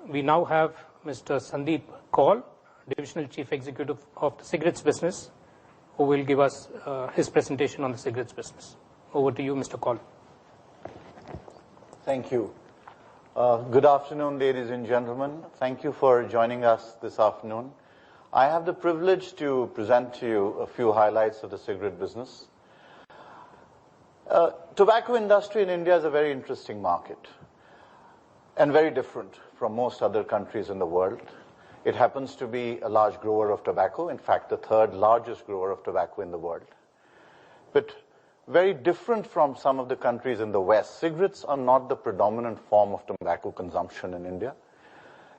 We now have Mr. Sandeep Kaul, Divisional Chief Executive of the cigarettes business, who will give us his presentation on the cigarettes business. Over to you, Mr. Kaul. Thank you. Good afternoon, ladies and gentlemen. Thank you for joining us this afternoon. I have the privilege to present to you a few highlights of the cigarette business. Tobacco industry in India is a very interesting market and very different from most other countries in the world. It happens to be a large grower of tobacco, in fact, the third largest grower of tobacco in the world. But very different from some of the countries in the West, cigarettes are not the predominant form of tobacco consumption in India.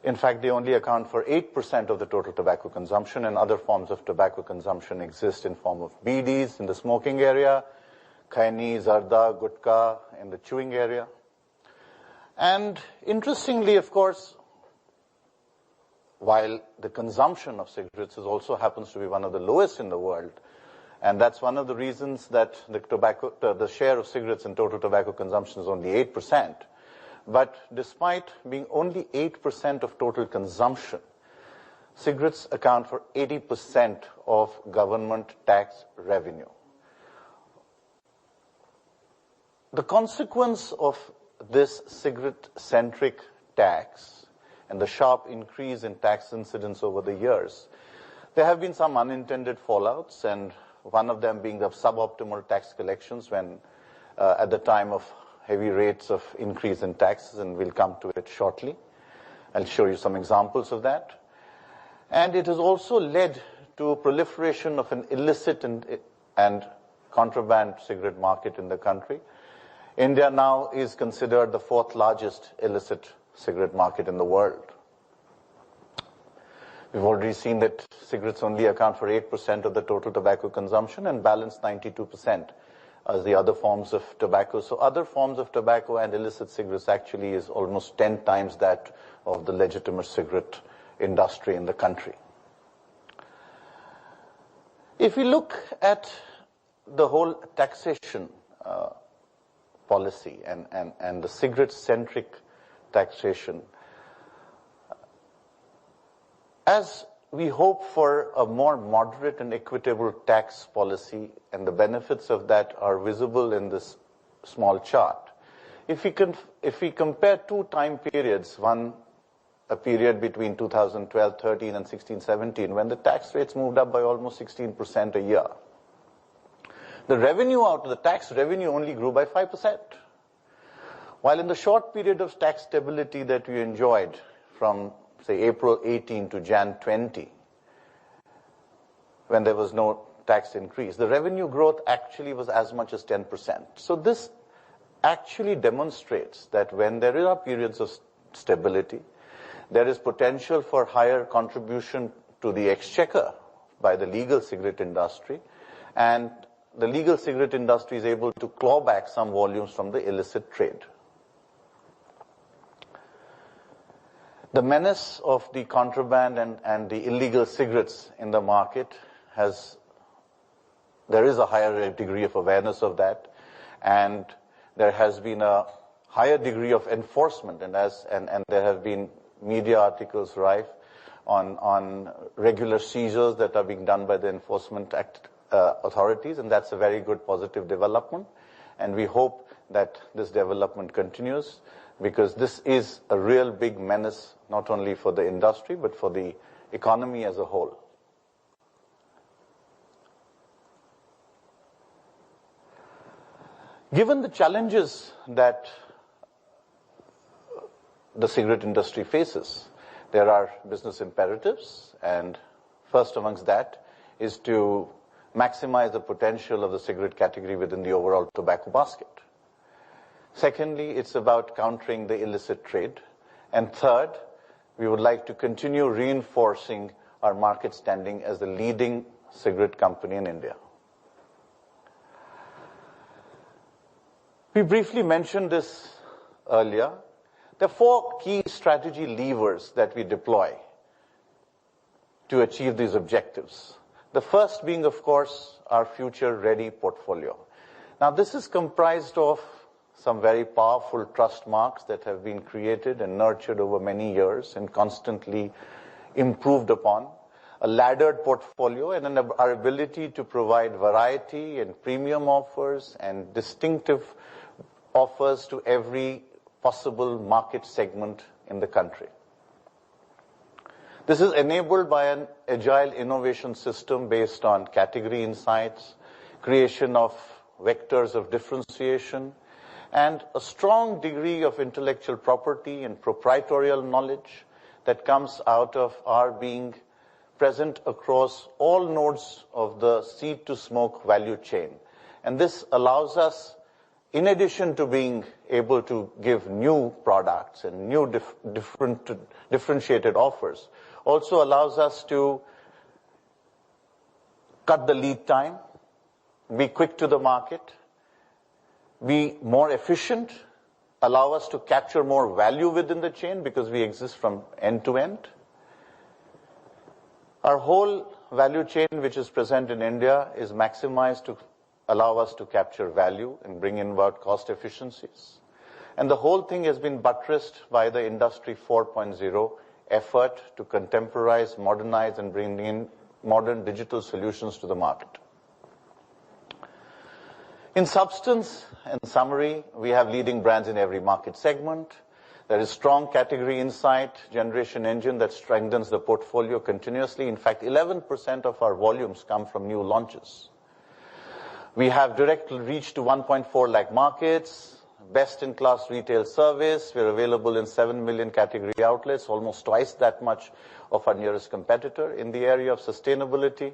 In fact, they only account for 8% of the total tobacco consumption, and other forms of tobacco consumption exist in form of BDs in the smoking area, khaini, zarda, gutka in the chewing area. And interestingly, of course, while the consumption of cigarettes also happens to be one of the lowest in the world, and that's one of the reasons that the share of cigarettes in total tobacco consumption is only 8%. But despite being only 8% of total consumption, cigarettes account for 80% of government tax revenue. The consequence of this cigarette-centric tax and the sharp increase in tax incidence over the years, there have been some unintended fallouts, and one of them being the suboptimal tax collections when at the time of heavy rates of increase in taxes, and we'll come to it shortly. I'll show you some examples of that. And it has also led to a proliferation of an illicit and contraband cigarette market in the country. India now is considered the fourth largest illicit cigarette market in the world. We've already seen that cigarettes only account for 8% of the total tobacco consumption and balance 92% as the other forms of tobacco. So other forms of tobacco and illicit cigarettes actually is almost 10 times that of the legitimate cigarette industry in the country. If we look at the whole taxation policy and the cigarette-centric taxation, as we hope for a more moderate and equitable tax policy, and the benefits of that are visible in this small chart. If we compare two time periods, a period between 2012-13 and 16-17, when the tax rates moved up by almost 16% a year, the revenue out of the tax revenue only grew by 5%. While in the short period of tax stability that we enjoyed from, say, April 18 to Jan 20, when there was no tax increase, the revenue growth actually was as much as 10%. So this actually demonstrates that when there are periods of stability, there is potential for higher contribution to the exchequer by the legal cigarette industry, and the legal cigarette industry is able to claw back some volumes from the illicit trade. The menace of the contraband and the illegal cigarettes in the market there is a higher degree of awareness of that, and there has been a higher degree of enforcement, and there have been media articles rife on regular seizures that are being done by the enforcement authorities, and that's a very good positive development, and we hope that this development continues, because this is a real big menace not only for the industry but for the economy as a whole. Given the challenges that the cigarette industry faces, there are business imperatives, and first amongst that is to maximize the potential of the cigarette category within the overall tobacco basket. Secondly, it's about countering the illicit trade. And third, we would like to continue reinforcing our market standing as the leading cigarette company in India. We briefly mentioned this earlier. There are four key strategy levers that we deploy to achieve these objectives. The first being, of course, our future-ready portfolio. Now, this is comprised of some very powerful trust marks that have been created and nurtured over many years and constantly improved upon, a laddered portfolio, and our ability to provide variety and premium offers and distinctive offers to every possible market segment in the country. This is enabled by an agile innovation system based on category insights, creation of vectors of differentiation, and a strong degree of intellectual property and proprietorial knowledge that comes out of our being present across all nodes of the seed to smoke value chain. And this allows us, in addition to being able to give new products and new differentiated offers, also allows us to cut the lead time, be quick to the market, be more efficient, allow us to capture more value within the chain because we exist from end to end. Our whole value chain, which is present in India, is maximized to allow us to capture value and bring in about cost efficiencies. And the whole thing has been buttressed by the Industry 4.0 effort to contemporize, modernize, and bring in modern digital solutions to the market. In substance and summary, we have leading brands in every market segment. There is strong category insight generation engine that strengthens the portfolio continuously. In fact, 11% of our volumes come from new launches. We have direct reach to 1.4 lakh markets, best-in-class retail service. We're available in 7 million category outlets, almost twice that much of our nearest competitor. In the area of sustainability,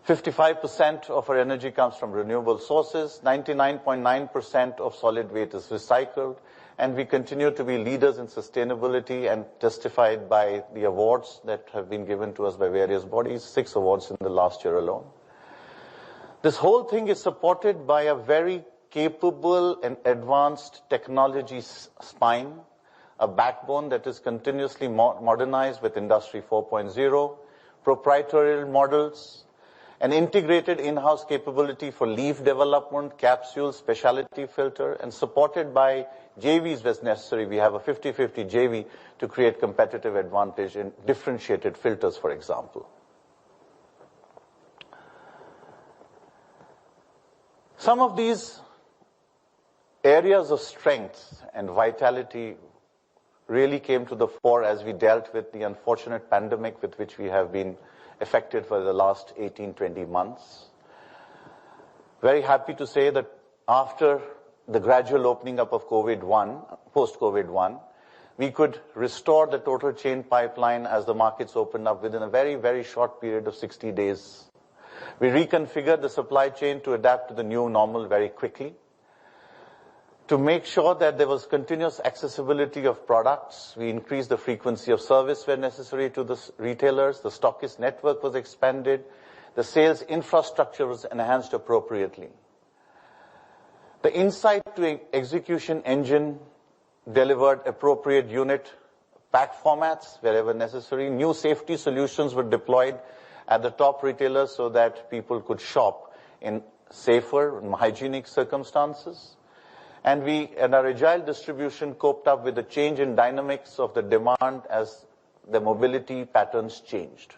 55% of our energy comes from renewable sources, 99.9% of solid waste is recycled, and we continue to be leaders in sustainability and testified by the awards that have been given to us by various bodies, 6 awards in the last year alone. This whole thing is supported by a very capable and advanced technology spine, a backbone that is continuously modernized with Industry 4.0, proprietary models, an integrated in-house capability for leaf development, capsule, specialty filter, and supported by JVs as necessary. We have a 50-50 JV to create competitive advantage in differentiated filters, for example. Some of these areas of strength and vitality really came to the fore as we dealt with the unfortunate pandemic with which we have been affected for the last 18-20 months. Very happy to say that after the gradual opening up of post-COVID-1, we could restore the total chain pipeline as the markets opened up within a very, very short period of 60 days. We reconfigured the supply chain to adapt to the new normal very quickly. To make sure that there was continuous accessibility of products, we increased the frequency of service where necessary to the retailers. The stockist network was expanded. The sales infrastructure was enhanced appropriately. The insight to execution engine delivered appropriate unit pack formats wherever necessary. New safety solutions were deployed at the top retailers so that people could shop in safer and hygienic circumstances. And our agile distribution coped up with the change in dynamics of the demand as the mobility patterns changed.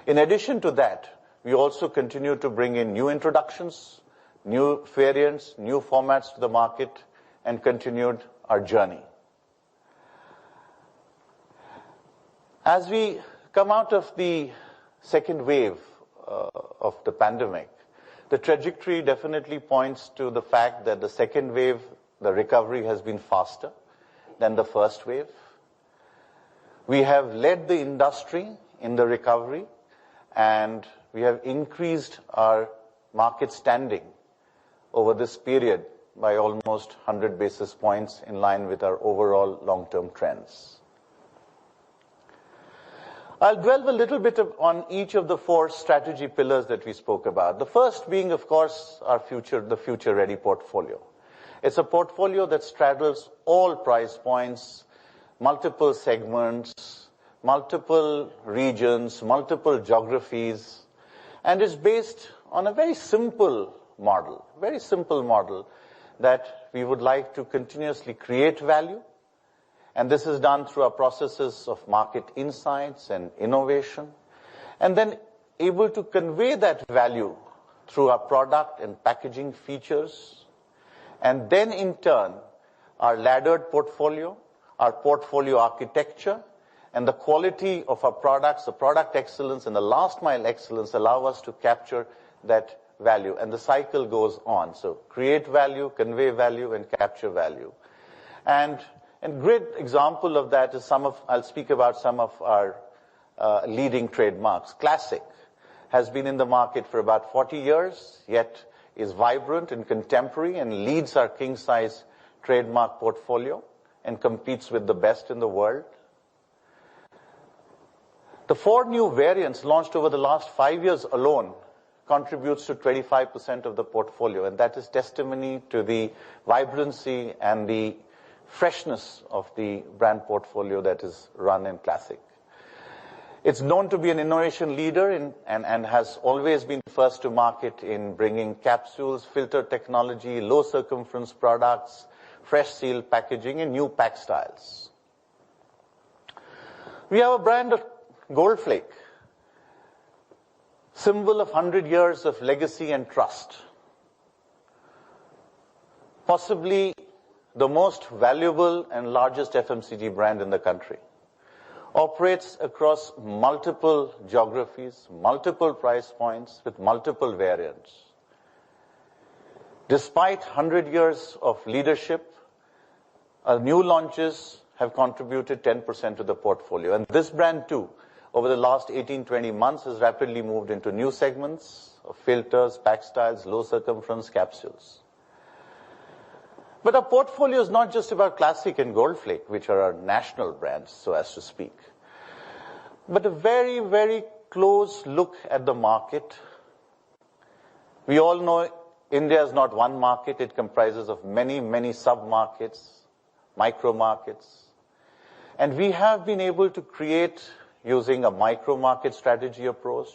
In addition to that, we also continue to bring in new introductions, new variants, new formats to the market, and continued our journey. As we come out of the second wave of the pandemic, the trajectory definitely points to the fact that the second wave, the recovery has been faster than the first wave. We have led the industry in the recovery, and we have increased our market standing over this period by almost 100 basis points in line with our overall long-term trends. I'll delve a little bit on each of the 4 strategy pillars that we spoke about. The first being, of course, the future-ready portfolio. It's a portfolio that straddles all price points, multiple segments, multiple regions, multiple geographies, and is based on a very simple model that we would like to continuously create value, and this is done through our processes of market insights and innovation, and then able to convey that value through our product and packaging features, and then in turn, our laddered portfolio, our portfolio architecture, and the quality of our products, the product excellence and the last mile excellence allow us to capture that value, and the cycle goes on. So create value, convey value, and capture value. And great example of that is I'll speak about some of our leading trademarks. Classic has been in the market for about 40 years, yet is vibrant and contemporary and leads our king size trademark portfolio and competes with the best in the world. The 4 new variants launched over the last 5 years alone contributes to 25% of the portfolio, and that is testimony to the vibrancy and the freshness of the brand portfolio that is run in Classic. It's known to be an innovation leader and has always been first to market in bringing capsules, filter technology, low circumference products, fresh seal packaging, and new pack styles. We have a brand of Gold Flake, symbol of 100 years of legacy and trust. Possibly the most valuable and largest FMCG brand in the country. Operates across multiple geographies, multiple price points with multiple variants. Despite 100 years of leadership, our new launches have contributed 10% to the portfolio. And this brand too, over the last 18-20 months, has rapidly moved into new segments of filters, pack styles, low circumference capsules. But our portfolio is not just about Classic and Gold Flake, which are our national brands, so as to speak, but a very, very close look at the market. We all know India is not one market. It comprises of many, many sub-markets, micro-markets. And we have been able to create, using a micro-market strategy approach,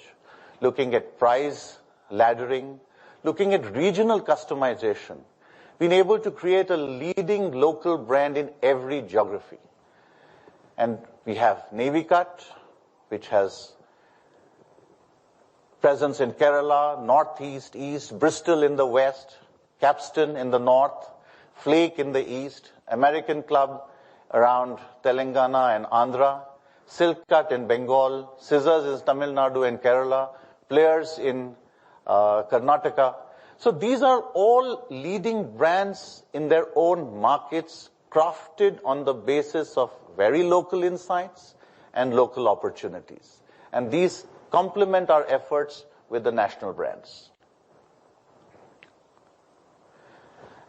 looking at price laddering, looking at regional customization, been able to create a leading local brand in every geography. And we have Navy Cut, which has presence in Kerala, Northeast, East, Bristol in the West, Capstan in the North, Flake in the East, American Club around Telangana and Andhra, Silk Cut in Bengal, Scissors in Tamil Nadu and Kerala, Players in Karnataka. So these are all leading brands in their own markets, crafted on the basis of very local insights and local opportunities. And these complement our efforts with the national brands.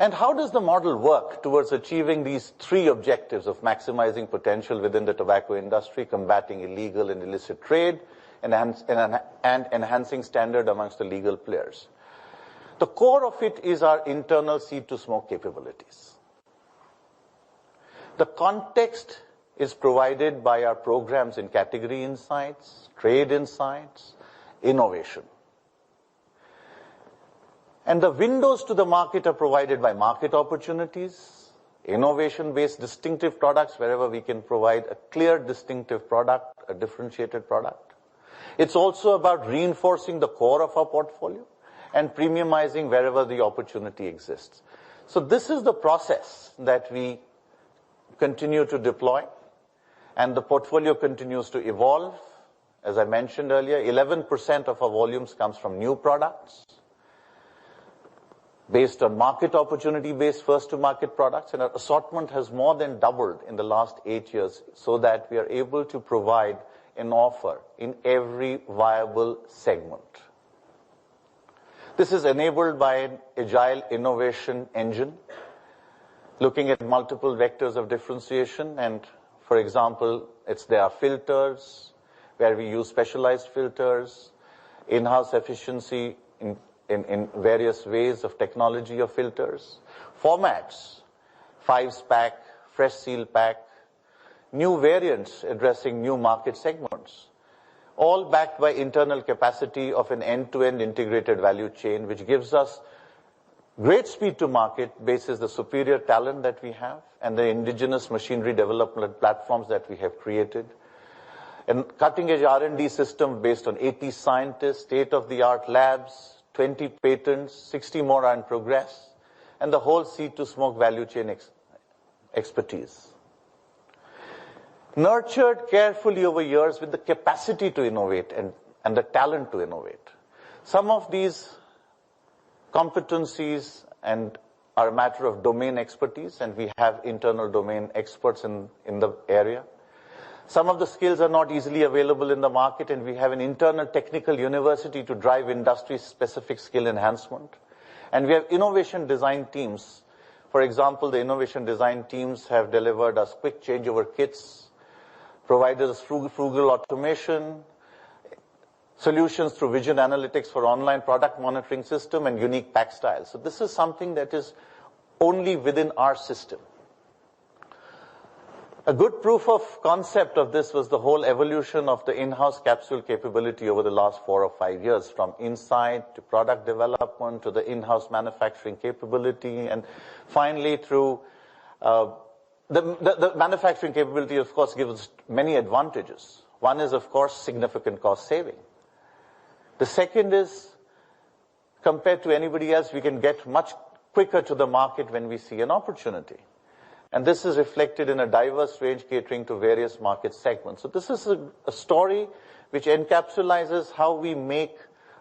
And how does the model work towards achieving these 3 objectives of maximizing potential within the tobacco industry, combating illegal and illicit trade, and enhancing standard amongst the legal players? The core of it is our internal seed-to-smoke capabilities. The context is provided by our programs in category insights, trade insights, innovation. And the windows to the market are provided by market opportunities, innovation-based distinctive products wherever we can provide a clear distinctive product, a differentiated product. It's also about reinforcing the core of our portfolio and premiumizing wherever the opportunity exists. So this is the process that we continue to deploy, and the portfolio continues to evolve. As I mentioned earlier, 11% of our volumes comes from new products based on market opportunity-based first-to-market products, and our assortment has more than doubled in the last 8 years so that we are able to provide an offer in every viable segment. This is enabled by an agile innovation engine, looking at multiple vectors of differentiation. And for example, there are filters, where we use specialized filters, in-house efficiency in various ways of technology of filters, formats, 5-pack, fresh seal pack, new variants addressing new market segments, all backed by internal capacity of an end-to-end integrated value chain, which gives us Great speed to market bases the superior talent that we have and the indigenous machinery development platforms that we have created. And cutting-edge R&D system based on 80 scientists, state-of-the-art labs, 20 patents, 60 more are in progress, and the whole seed-to-smoke value chain expertise. Nurtured carefully over years with the capacity to innovate and the talent to innovate. Some of these competencies are a matter of domain expertise, and we have internal domain experts in the area. Some of the skills are not easily available in the market, and we have an internal technical university to drive industry-specific skill enhancement. And we have innovation design teams. For example, the innovation design teams have delivered us quick changeover kits, provided us frugal automation, solutions through vision analytics for online product monitoring system, and unique pack styles. So this is something that is only within our system. A good proof of concept of this was the whole evolution of the in-house capsule capability over the last 4 or 5 years, from insight to product development to the in-house manufacturing capability, and finally through the manufacturing capability, of course, gives us many advantages. One is, of course, significant cost saving. The second is, compared to anybody else, we can get much quicker to the market when we see an opportunity. And this is reflected in a diverse range catering to various market segments. So this is a story which encapsulates how we make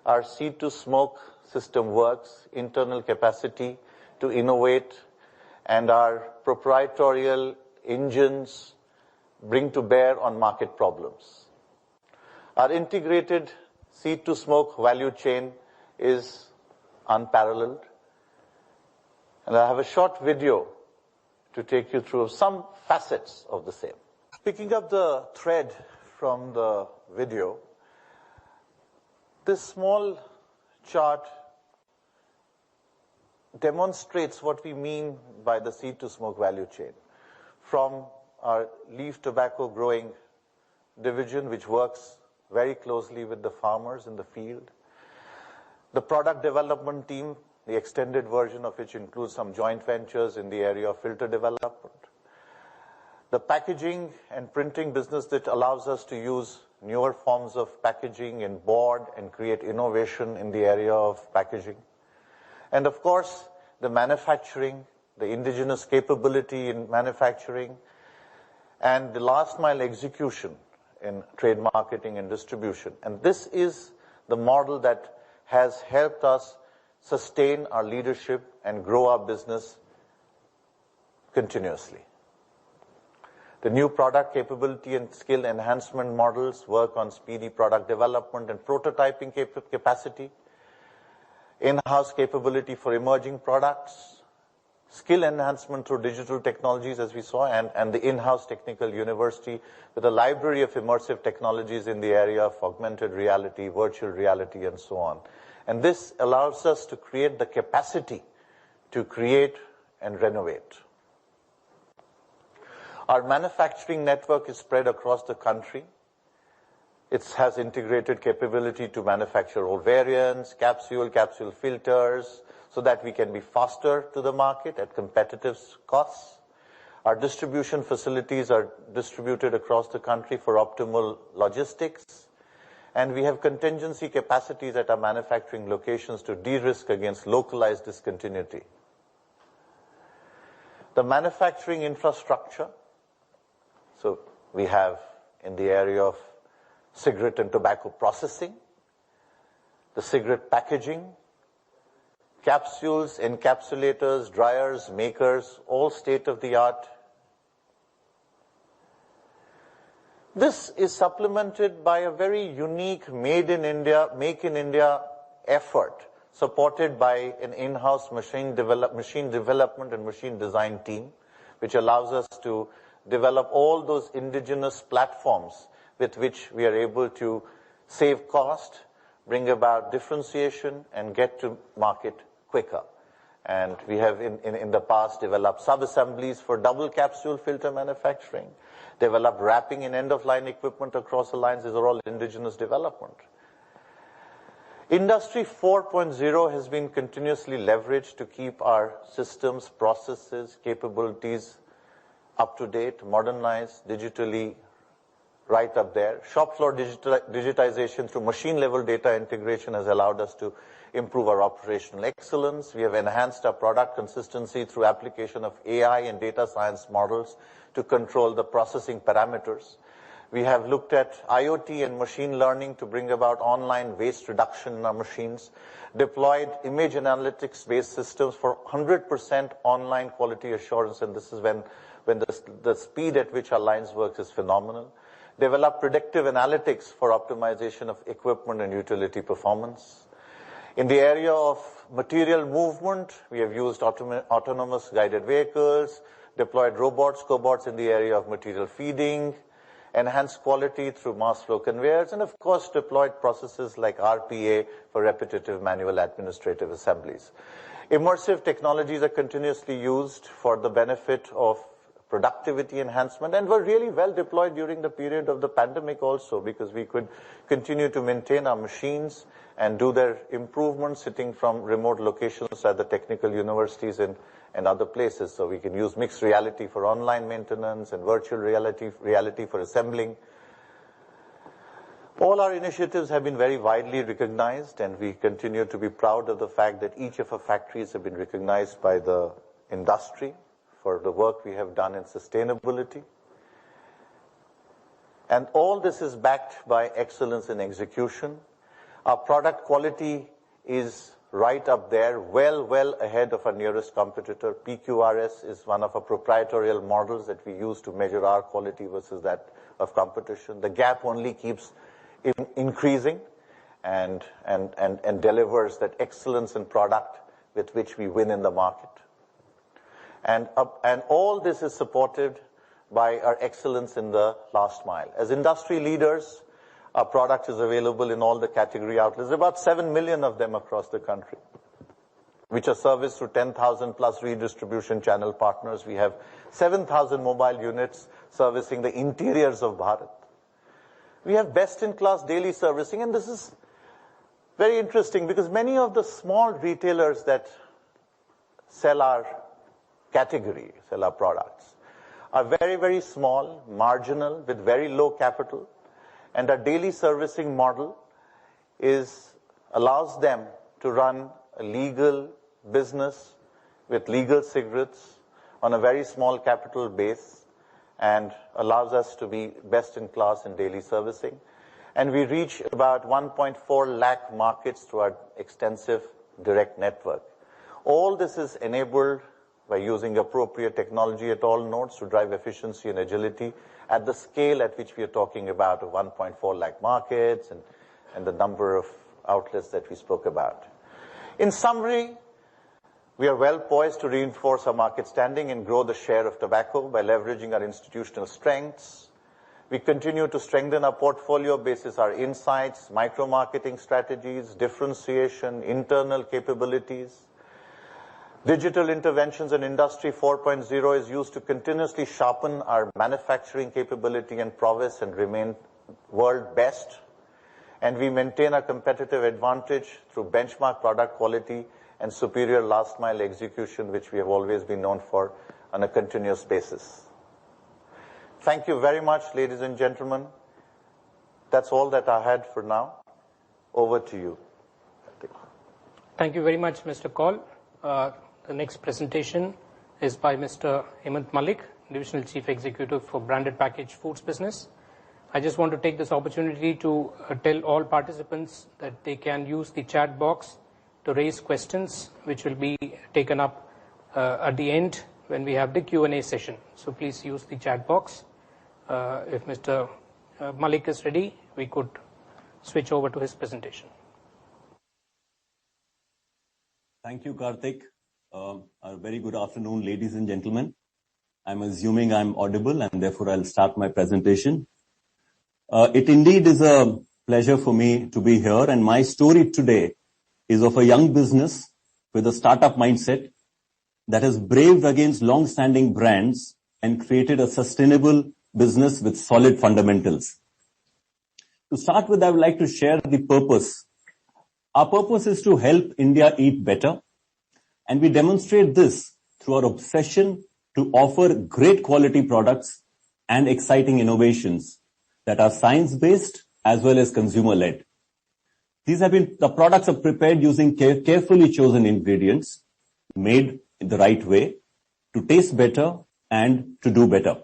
our seed-to-smoke system works, internal capacity to innovate, and our proprietary engines bring to bear on market problems. Our integrated seed-to-smoke value chain is unparalleled. And I have a short video to take you through some facets of the same. Picking up the thread from the video, this small chart demonstrates what we mean by the seed-to-smoke value chain. From our leaf tobacco growing division, which works very closely with the farmers in the field, the product development team, the extended version of which includes some joint ventures in the area of filter development, the packaging and printing business that allows us to use newer forms of packaging and board and create innovation in the area of packaging, and of course the manufacturing, the indigenous capability in manufacturing, and the last mile execution in trade marketing and distribution. And this is the model that has helped us sustain our leadership and grow our business continuously. The new product capability and skill enhancement models work on speedy product development and prototyping capacity, in-house capability for emerging products, skill enhancement through digital technologies, as we saw, and the in-house technical university with a library of immersive technologies in the area of augmented reality, virtual reality, and so on. And this allows us to create the capacity to create and renovate. Our manufacturing network is spread across the country. It has integrated capability to manufacture all variants, capsule filters, so that we can be faster to the market at competitive costs. Our distribution facilities are distributed across the country for optimal logistics. And we have contingency capacities at our manufacturing locations to de-risk against localized discontinuity. The manufacturing infrastructure, so we have in the area of cigarette and tobacco processing, the cigarette packaging, capsules, encapsulators, dryers, makers, all state-of-the-art. This is supplemented by a very unique make in India effort, supported by an in-house machine development and machine design team, which allows us to develop all those indigenous platforms with which we are able to save cost, bring about differentiation, and get to market quicker. And we have in the past developed sub-assemblies for double capsule filter manufacturing, developed wrapping and end-of-line equipment across the lines. These are all indigenous development. Industry 4.0 has been continuously leveraged to keep our systems, processes, capabilities up to date, modernized, digitally right up there. Shop floor digitization through machine-level data integration has allowed us to improve our operational excellence. We have enhanced our product consistency through application of AI and data science models to control the processing parameters. We have looked at IoT and machine learning to bring about online waste reduction in our machines, deployed image analytics-based systems for 100% online quality assurance, and this is when the speed at which our lines work is phenomenal. Develop predictive analytics for optimization of equipment and utility performance. In the area of material movement, we have used autonomous guided vehicles, deployed robots, cobots in the area of material feeding, enhanced quality through mass flow conveyors, and of course deployed processes like RPA for repetitive manual administrative assemblies. Immersive technologies are continuously used for the benefit of productivity enhancement and were really well deployed during the period of the pandemic also, because we could continue to maintain our machines and do their improvements sitting from remote locations at the technical universities and other places. So we can use mixed reality for online maintenance and virtual reality for assembling. All our initiatives have been very widely recognized, and we continue to be proud of the fact that each of our factories have been recognized by the industry for the work we have done in sustainability. And all this is backed by excellence in execution. Our product quality is right up there, well ahead of our nearest competitor. PQRS is one of our proprietary models that we use to measure our quality versus that of competition. The gap only keeps increasing and delivers that excellence in product with which we win in the market. And all this is supported by our excellence in the last mile. As industry leaders, our product is available in all the category outlets. There are about 7 million of them across the country, which are serviced through 10,000 plus redistribution channel partners. We have 7,000 mobile units servicing the interiors of Bharat. We have best-in-class daily servicing, and this is very interesting because many of the small retailers that sell our category, sell our products, are very small, marginal, with very low capital. And our daily servicing model allows them to run a legal business with legal cigarettes on a very small capital base and allows us to be best in class in daily servicing. And we reach about 1.4 lakh markets through our extensive direct network. All this is enabled by using appropriate technology at all nodes to drive efficiency and agility at the scale at which we are talking about of 1.4 lakh markets and the number of outlets that we spoke about. In summary, we are well poised to reinforce our market standing and grow the share of tobacco by leveraging our institutional strengths. We continue to strengthen our portfolio basis our insights, micro-marketing strategies, differentiation, internal capabilities. Digital interventions and Industry 4.0 is used to continuously sharpen our manufacturing capability and prowess and remain world best. And we maintain our competitive advantage through benchmark product quality and superior last mile execution, which we have always been known for on a continuous basis. Thank you very much, ladies and gentlemen. That's all that I had for now. Over to you. Thank you very much, Mr. Kaul. The next presentation is by Mr. Hemant Malik, Divisional Chief Executive for Branded Packaged Foods Business. I just want to take this opportunity to tell all participants that they can use the chat box to raise questions, which will be taken up at the end when we have the Q&A session. So please use the chat box. If Mr. Malik is ready, we could switch over to his presentation. Thank you, Karthik. A very good afternoon, ladies and gentlemen. I'm assuming I'm audible and therefore I'll start my presentation. It indeed is a pleasure for me to be here, and my story today is of a young business with a startup mindset that has braved against long-standing brands and created a sustainable business with solid fundamentals. To start with, I would like to share the purpose. Our purpose is to help India eat better, and we demonstrate this through our obsession to offer great quality products and exciting innovations that are science-based as well as consumer-led. The products are prepared using carefully chosen ingredients, made in the right way, to taste better and to do better.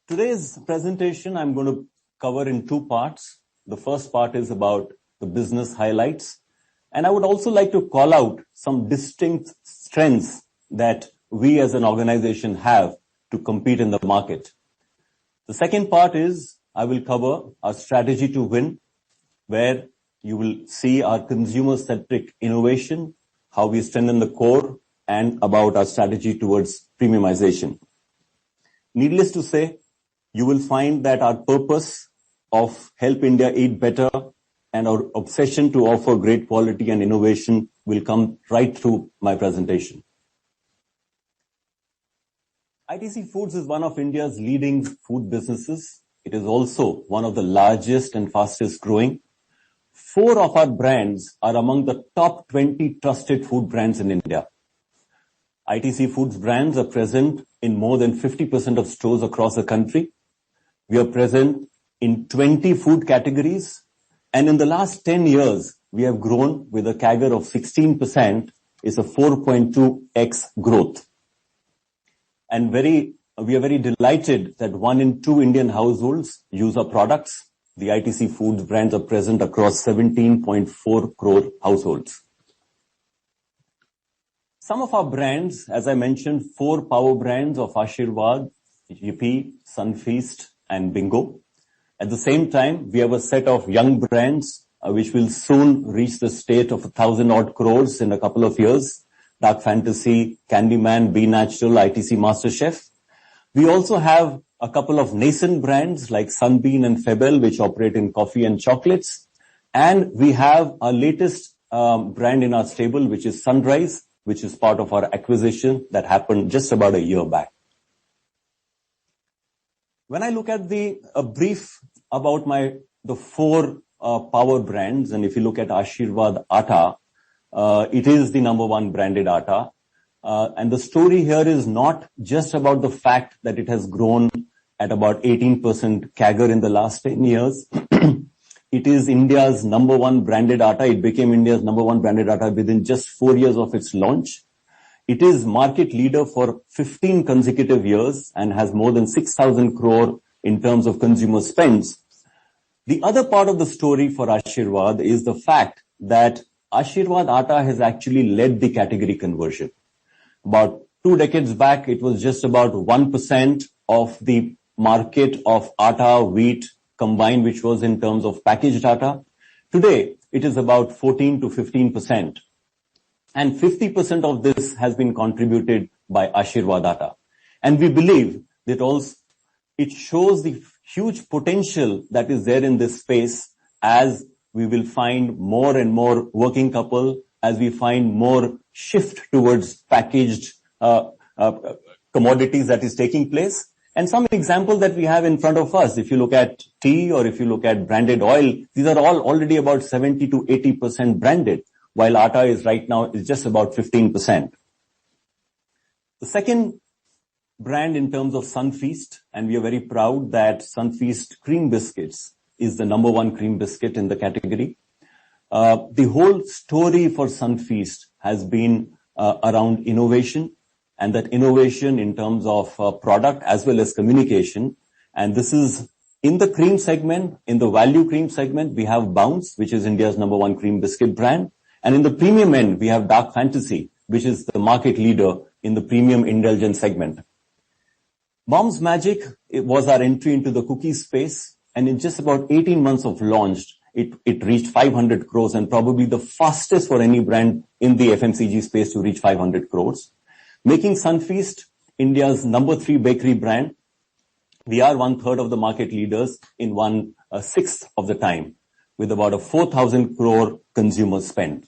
Today's presentation I'm going to cover in two parts. The first part is about the business highlights, and I would also like to call out some distinct strengths that we as an organization have to compete in the market. The second part is I will cover our strategy to win, where you will see our consumer-centric innovation, how we strengthen the core, and about our strategy towards premiumization. Needless to say, you will find that our purpose of help India eat better and our obsession to offer great quality and innovation will come right through my presentation. ITC Foods is one of India's leading food businesses. It is also one of the largest and fastest growing. 4 of our brands are among the top 20 trusted food brands in India. ITC Foods brands are present in more than 50% of stores across the country. We are present in 20 food categories, and in the last 10 years, we have grown with a CAGR of 16%, is a 4.2x growth. And we are very delighted that 1 in 2 Indian households use our products. The ITC Foods brands are present across 17.4 crore households. Some of our brands, as I mentioned, 4 power brands of Aashirwad, Yippee, Sunfeast, and Bingo. At the same time, we have a set of young brands which will soon reach the state of 1,000 odd crores in a couple of years. Dark Fantasy, Candyman, Be Natural, ITC MasterChef. We also have a couple of nascent brands like Sunbeam and Febel, which operate in coffee and chocolates. And we have our latest brand in our stable, which is Sunrise, which is part of our acquisition that happened just about a year back. When I look at a brief about the 4 power brands, and if you look at Aashirwad Atta, it is the number 1 branded atta. And the story here is not just about the fact that it has grown at about 18% CAGR in the last 10 years. It is India's number 1 branded atta. It became India's number 1 branded atta within just 4 years of its launch. It is market leader for 15 consecutive years and has more than 6,000 crore in terms of consumer spends. The other part of the story for Aashirwad is the fact that Aashirwad Atta has actually led the category conversion. About 2 decades back, it was just about 1% of the market of atta, wheat combined, which was in terms of packaged atta. Today, it is about 14 to 15%. And 50% of this has been contributed by Aashirwad Atta. And we believe that also it shows the huge potential that is there in this space as we will find more and more working couple, as we find more shift towards packaged commodities that is taking place. And some example that we have in front of us, if you look at tea or if you look at branded oil, these are all already about 70 to 80% branded, while atta is right now is just about 15%. The second brand in terms of Sunfeast, and we are very proud that Sunfeast cream biscuits is the number 1 cream biscuit in the category. The whole story for Sunfeast has been around innovation, and that innovation in terms of product as well as communication. And this is in the cream segment, in the value cream segment, we have Bounce, which is India's number 1 cream biscuit brand. And in the premium end, we have Dark Fantasy, which is the market leader in the premium indulgence segment. Mom's Magic, it was our entry into the cookie space, and in just about 18 months of launch, it reached 500 crores and probably the fastest for any brand in the FMCG space to reach 500 crores. Making Sunfeast India's number 3 bakery brand. We are 1/3 of the market leaders in 1/6 of the time, with about a 4,000 crore consumer spend.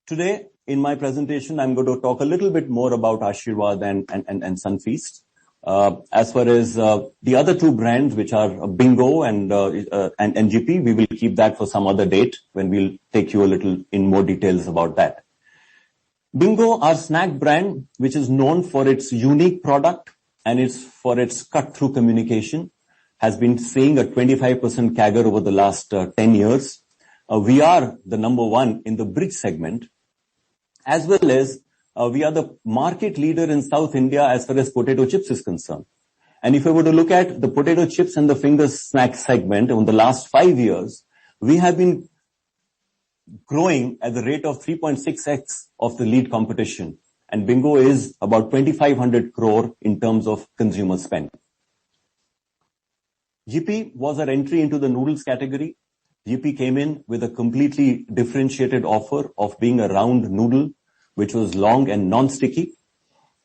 Today, in my presentation, I'm going to talk a little bit more about Aashirwad and Sunfeast. As far as the other two brands, which are Bingo and GP, we will keep that for some other date when we'll take you a little in more details about that. Bingo, our snack brand, which is known for its unique product and for its cut-through communication, has been seeing a 25% CAGR over the last 10 years. We are the number one in the bridge segment, as well as we are the market leader in South India as far as potato chips is concerned. And if I were to look at the potato chips and the finger snack segment over the last 5 years, we have been growing at the rate of 3.6x of the lead competition. And Bingo is about 2,500 crore in terms of consumer spend. GP was our entry into the noodles category. GP came in with a completely differentiated offer of being a round noodle, which was long and non-sticky.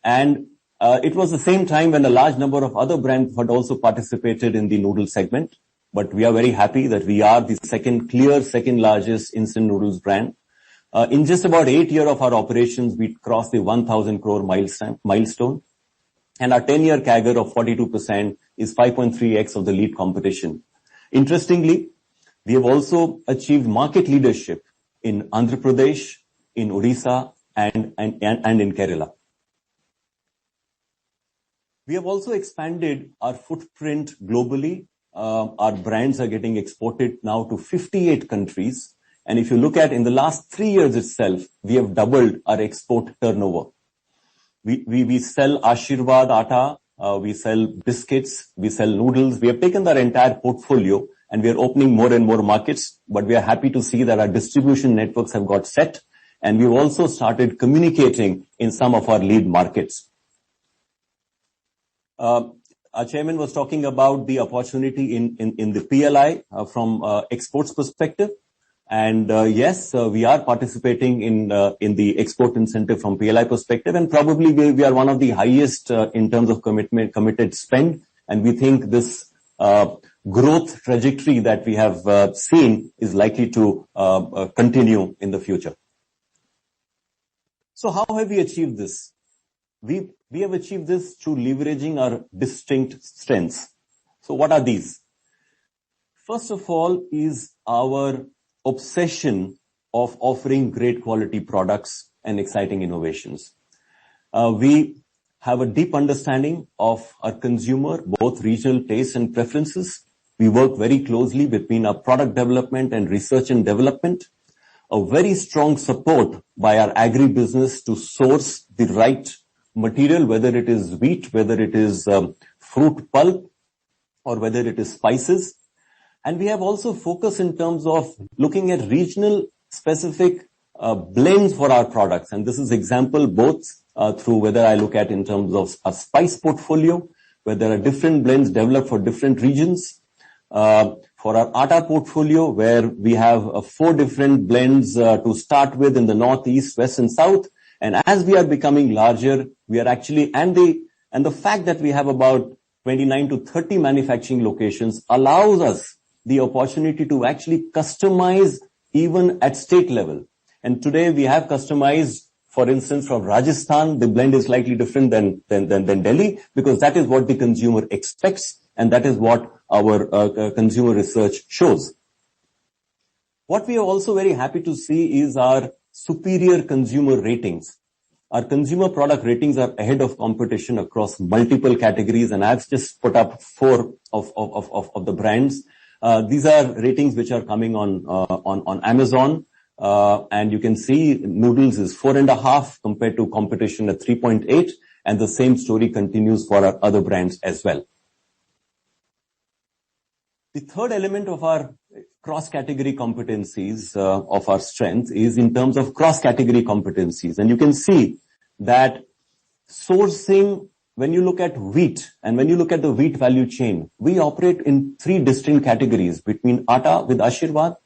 And it was the same time when a large number of other brands had also participated in the noodle segment. But we are very happy that we are the second largest instant noodles brand. In just about 8 years of our operations, we crossed the 1,000 crore milestone. And our 10-year CAGR of 42% is 5.3x of the lead competition. Interestingly, we have also achieved market leadership in Andhra Pradesh, in Odisha, and in Kerala. We have also expanded our footprint globally. Our brands are getting exported now to 58 countries. And if you look at in the last 3 years itself, we have doubled our export turnover. We sell Ashirwad Atta, we sell biscuits, we sell noodles. We have taken our entire portfolio and we are opening more and more markets, but we are happy to see that our distribution networks have got set and we've also started communicating in some of our lead markets. Our chairman was talking about the opportunity in the PLI from exports perspective. And yes, we are participating in the export incentive from PLI perspective, and probably we are one of the highest in terms of committed spend. And we think this growth trajectory that we have seen is likely to continue in the future. So how have we achieved this? We have achieved this through leveraging our distinct strengths. So what are these? First of all is our obsession of offering great quality products and exciting innovations. We have a deep understanding of our consumer, both regional tastes and preferences. We work very closely between our product development and research and development. A very strong support by our agri-business to source the right material, whether it is wheat, whether it is fruit pulp, or whether it is spices. And we have also focused in terms of looking at regional specific blends for our products. And this is example both through whether I look at in terms of a spice portfolio, where there are different blends developed for different regions. For our atta portfolio, where we have 4 different blends to start with in the north, east, west, and south. And as we are becoming larger, we are actually, and the fact that we have about 29 to 30 manufacturing locations allows us the opportunity to actually customize even at state level. And today we have customized, for instance, from Rajasthan, the blend is slightly different than Delhi, because that is what the consumer expects, and that is what our consumer research shows. What we are also very happy to see is our superior consumer ratings. Our consumer product ratings are ahead of competition across multiple categories, and I've just put up 4 of the brands. These are ratings which are coming on Amazon, and you can see noodles is 4.5 compared to competition at 3.8, and the same story continues for our other brands as well. The third element of our cross-category competencies of our strength is in terms of cross-category competencies. And you can see that sourcing, when you look at wheat and when you look at the wheat value chain, we operate in 3 distinct categories between atta with Ashirwad,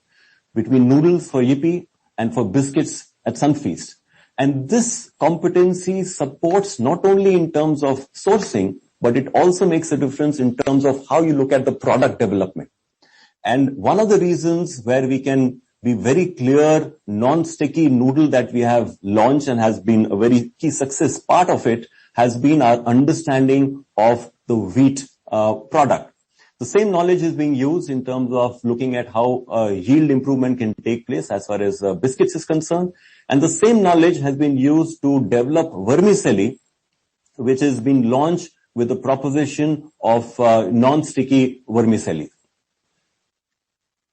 between noodles for Yippee, and for biscuits at Sunfeast. And this competency supports not only in terms of sourcing, but it also makes a difference in terms of how you look at the product development. And one of the reasons where we can be very clear, non-sticky noodle that we have launched and has been a very key success, part of it has been our understanding of the wheat product. The same knowledge is being used in terms of looking at how yield improvement can take place as far as biscuits is concerned. And the same knowledge has been used to develop vermicelli, which has been launched with the proposition of non-sticky vermicelli.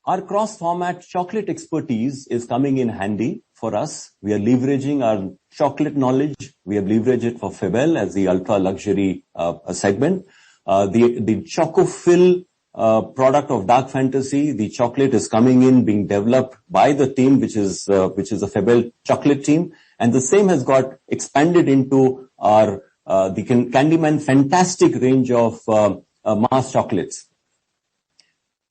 Our cross-format chocolate expertise is coming in handy for us. We are leveraging our chocolate knowledge. We have leveraged it for Febel as the ultra-luxury segment. The Chocofill product of Dark Fantasy, the chocolate is coming in, being developed by the team, which is a Febel chocolate team. And the same has got expanded into our the Candyman fantastic range of mass chocolates.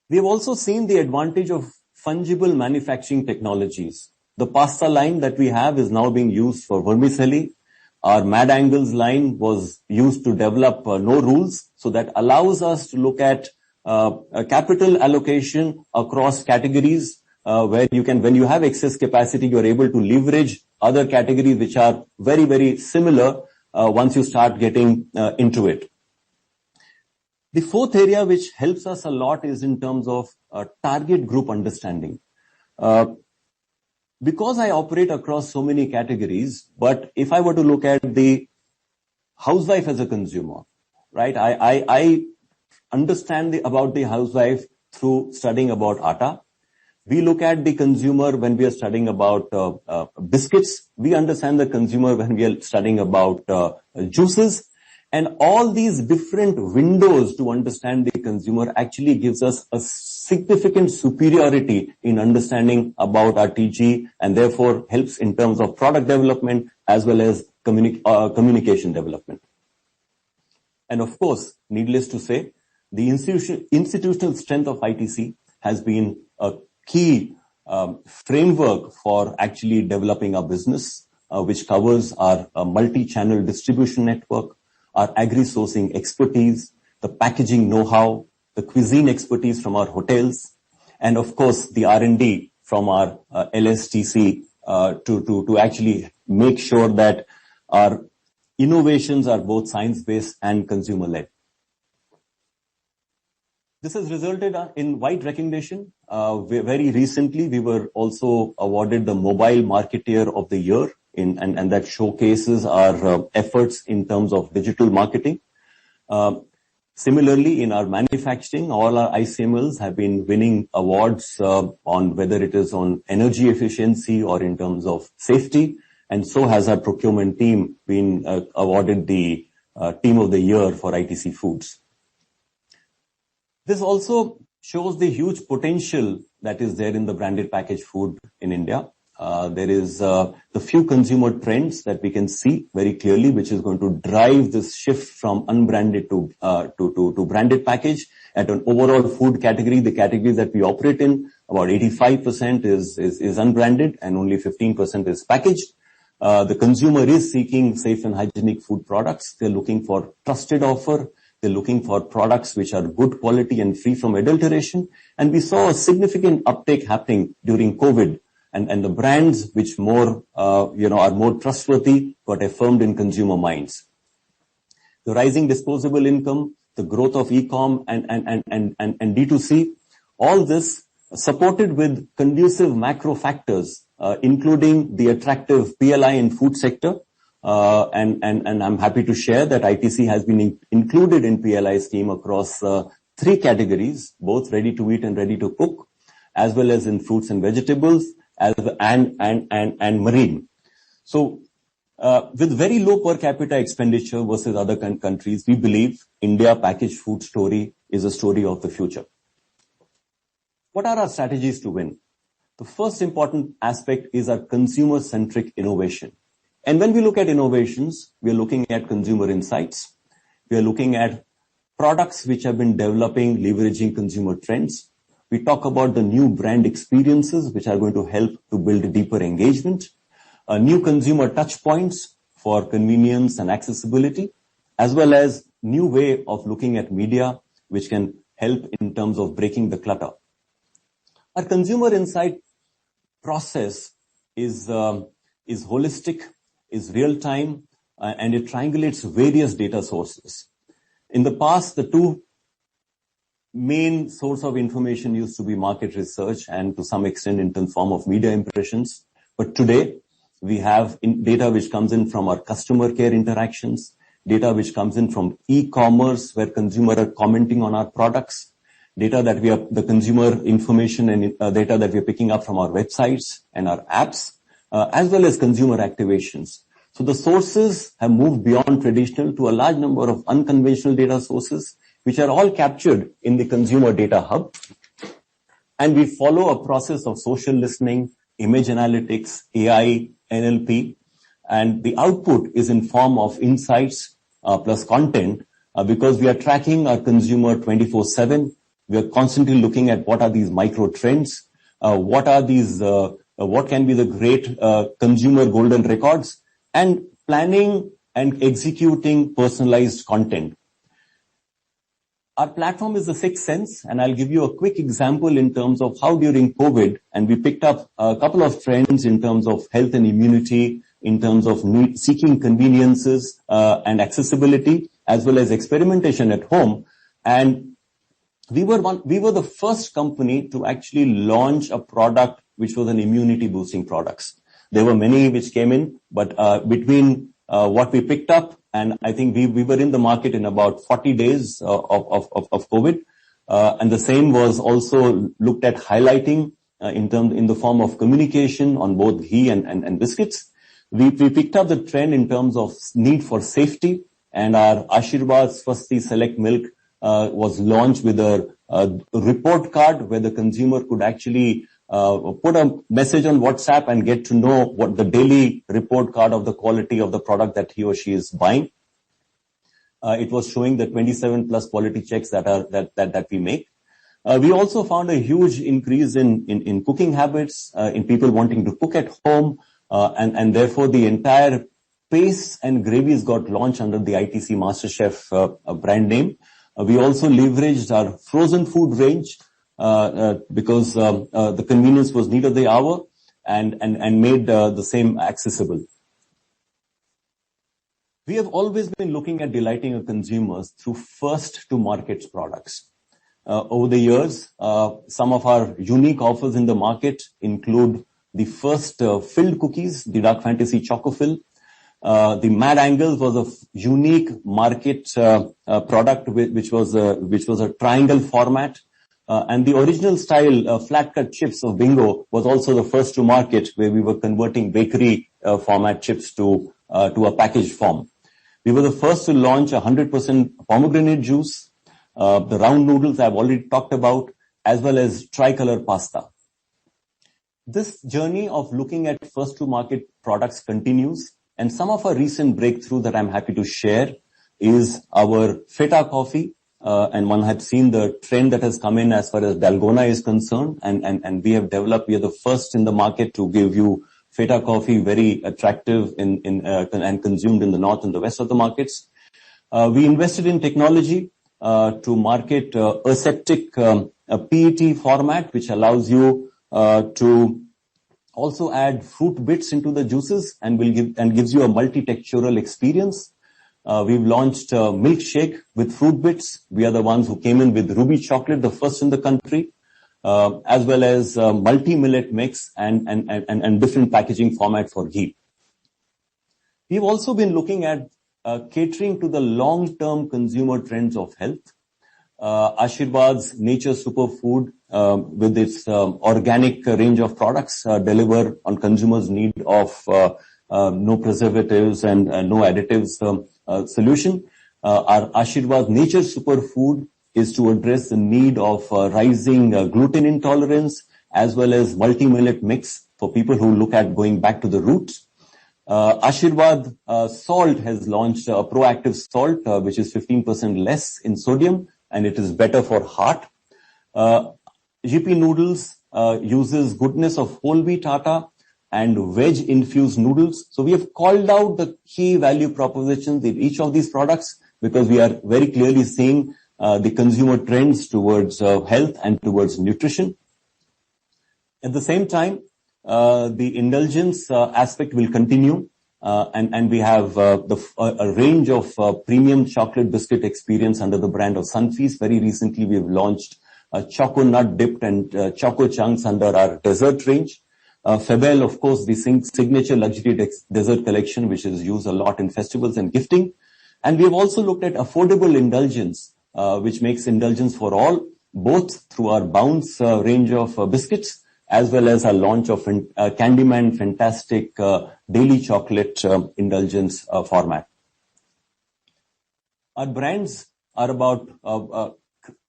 We have also seen the advantage of fungible manufacturing technologies. The pasta line that we have is now being used for vermicelli. Our Mad Angles line was used to develop no rules, so that allows us to look at a capital allocation across categories, where you can, when you have excess capacity, you are able to leverage other categories which are very, very similar once you start getting into it. The fourth area which helps us a lot is in terms of target group understanding. Because I operate across so many categories, but if I were to look at the housewife as a consumer, right? I understand about the housewife through studying about atta. We look at the consumer when we are studying about biscuits. We understand the consumer when we are studying about juices. And all these different windows to understand the consumer actually gives us a significant superiority in understanding about our TG, and therefore helps in terms of product development as well as communication development. And of course, needless to say, the institutional strength of ITC has been a key framework for actually developing our business, which covers our multi-channel distribution network, our agri-sourcing expertise, the packaging know-how, the cuisine expertise from our hotels, and of course the R&D from our LSTC to actually make sure that our innovations are both science-based and consumer-led. This has resulted in wide recognition. Very recently, we were also awarded the Mobile Marketeer of the Year, and that showcases our efforts in terms of digital marketing. Similarly, in our manufacturing, all our ICMLs have been winning awards on whether it is on energy efficiency or in terms of safety, and so has our procurement team been awarded the Team of the Year for ITC Foods. This also shows the huge potential that is there in the branded packaged food in India. There is the few consumer trends that we can see very clearly, which is going to drive this shift from unbranded to branded package. At an overall food category, the categories that we operate in, about 85% is unbranded and only 15% is packaged. The consumer is seeking safe and hygienic food products. They're looking for trusted offer. They're looking for products which are good quality and free from adulteration. And we saw a significant uptake happening during COVID. And the brands which more, are more trustworthy got affirmed in consumer minds. The rising disposable income, the growth of e-com and D2C, all this supported with conducive macro factors, including the attractive PLI in food sector. And I'm happy to share that ITC has been included in PLI scheme across 3 categories, both ready to eat and ready to cook, as well as in fruits and vegetables, and marine. So, with very low per capita expenditure versus other countries, we believe India packaged food story is a story of the future. What are our strategies to win? The first important aspect is our consumer-centric innovation. And when we look at innovations, we are looking at consumer insights. We are looking at products which have been developing, leveraging consumer trends. We talk about the new brand experiences which are going to help to build deeper engagement, new consumer touch points for convenience and accessibility, as well as new way of looking at media which can help in terms of breaking the clutter. Our consumer insight process is holistic, is real time, and it triangulates various data sources. In the past, the two main source of information used to be market research and to some extent in the form of media impressions. But today, we have data which comes in from our customer care interactions, data which comes in from e-commerce where consumers are commenting on our products, data that the consumer information and data that we are picking up from our websites and our apps, as well as consumer activations. So the sources have moved beyond traditional to a large number of unconventional data sources, which are all captured in the consumer data hub. And we follow a process of social listening, image analytics, AI, NLP, and the output is in form of insights plus content because we are tracking our consumer 24/7. We are constantly looking at what are these micro trends, what can be the great consumer golden records, and planning and executing personalized content. Our platform is the sixth sense, and I'll give you a quick example in terms of how during COVID, and we picked up a couple of trends in terms of health and immunity, in terms of seeking conveniences and accessibility, as well as experimentation at home. And we were the first company to actually launch a product which was an immunity boosting products. There were many which came in, but between what we picked up, and I think we were in the market in about 40 days of COVID, and the same was also looked at highlighting in the form of communication on both ghee and biscuits. We picked up the trend in terms of need for safety, and our Ashirwad Swasti Select Milk was launched with a report card where the consumer could actually put a message on WhatsApp and get to know what the daily report card of the quality of the product that he or she is buying. It was showing the 27 plus quality checks that we make. We also found a huge increase in cooking habits, in people wanting to cook at home, and therefore the entire paste and gravies got launched under the ITC MasterChef brand name. We also leveraged our frozen food range because the convenience was need of the hour and made the same accessible. We have always been looking at delighting our consumers through first to market products. Over the years, some of our unique offers in the market include the first filled cookies, the Dark Fantasy Chocofill. The Mad Angles was a unique market product which was a triangle format. And the original style flat cut chips of Bingo was also the first to market, where we were converting bakery format chips to a packaged form. We were the first to launch 100% pomegranate juice, the round noodles I've already talked about, as well as tricolor pasta. This journey of looking at first to market products continues, and some of our recent breakthrough that I'm happy to share is our Feta coffee. And one had seen the trend that has come in as far as Dalgona is concerned, and we are the first in the market to give you Feta coffee, very attractive and consumed in the north and the west of the markets. We invested in technology to market aseptic PET format, which allows you to also add fruit bits into the juices and gives you a multi-textural experience. We've launched milkshake with fruit bits. We are the ones who came in with ruby chocolate, the first in the country, as well as multi-millet mix and different packaging format for ghee. We've also been looking at catering to the long-term consumer trends of health. Ashirwad's Nature Superfood, with its organic range of products, deliver on consumers' need of no preservatives and no additives solution. Our Ashirwad Nature Superfood is to address the need of rising gluten intolerance as well as multi-millet mix for people who look at going back to the roots. Ashirwad Salt has launched a proactive salt, which is 15% less in sodium, and it is better for heart. GP Noodles uses goodness of whole wheat atta and veg-infused noodles. So we have called out the key value propositions in each of these products because we are very clearly seeing the consumer trends towards health and towards nutrition. At the same time, the indulgence aspect will continue. and we have a range of premium chocolate biscuit experience under the brand of Sunfeast. Very recently, we've launched Choco Nut Dipped and Choco Chunks under our dessert range. Febel, of course, the signature luxury dessert collection, which is used a lot in festivals and gifting. And we have also looked at affordable indulgence, which makes indulgence for all, both through our Bounce range of biscuits, as well as our launch of Candyman Fantastic Daily Chocolate Indulgence format. Our brands are about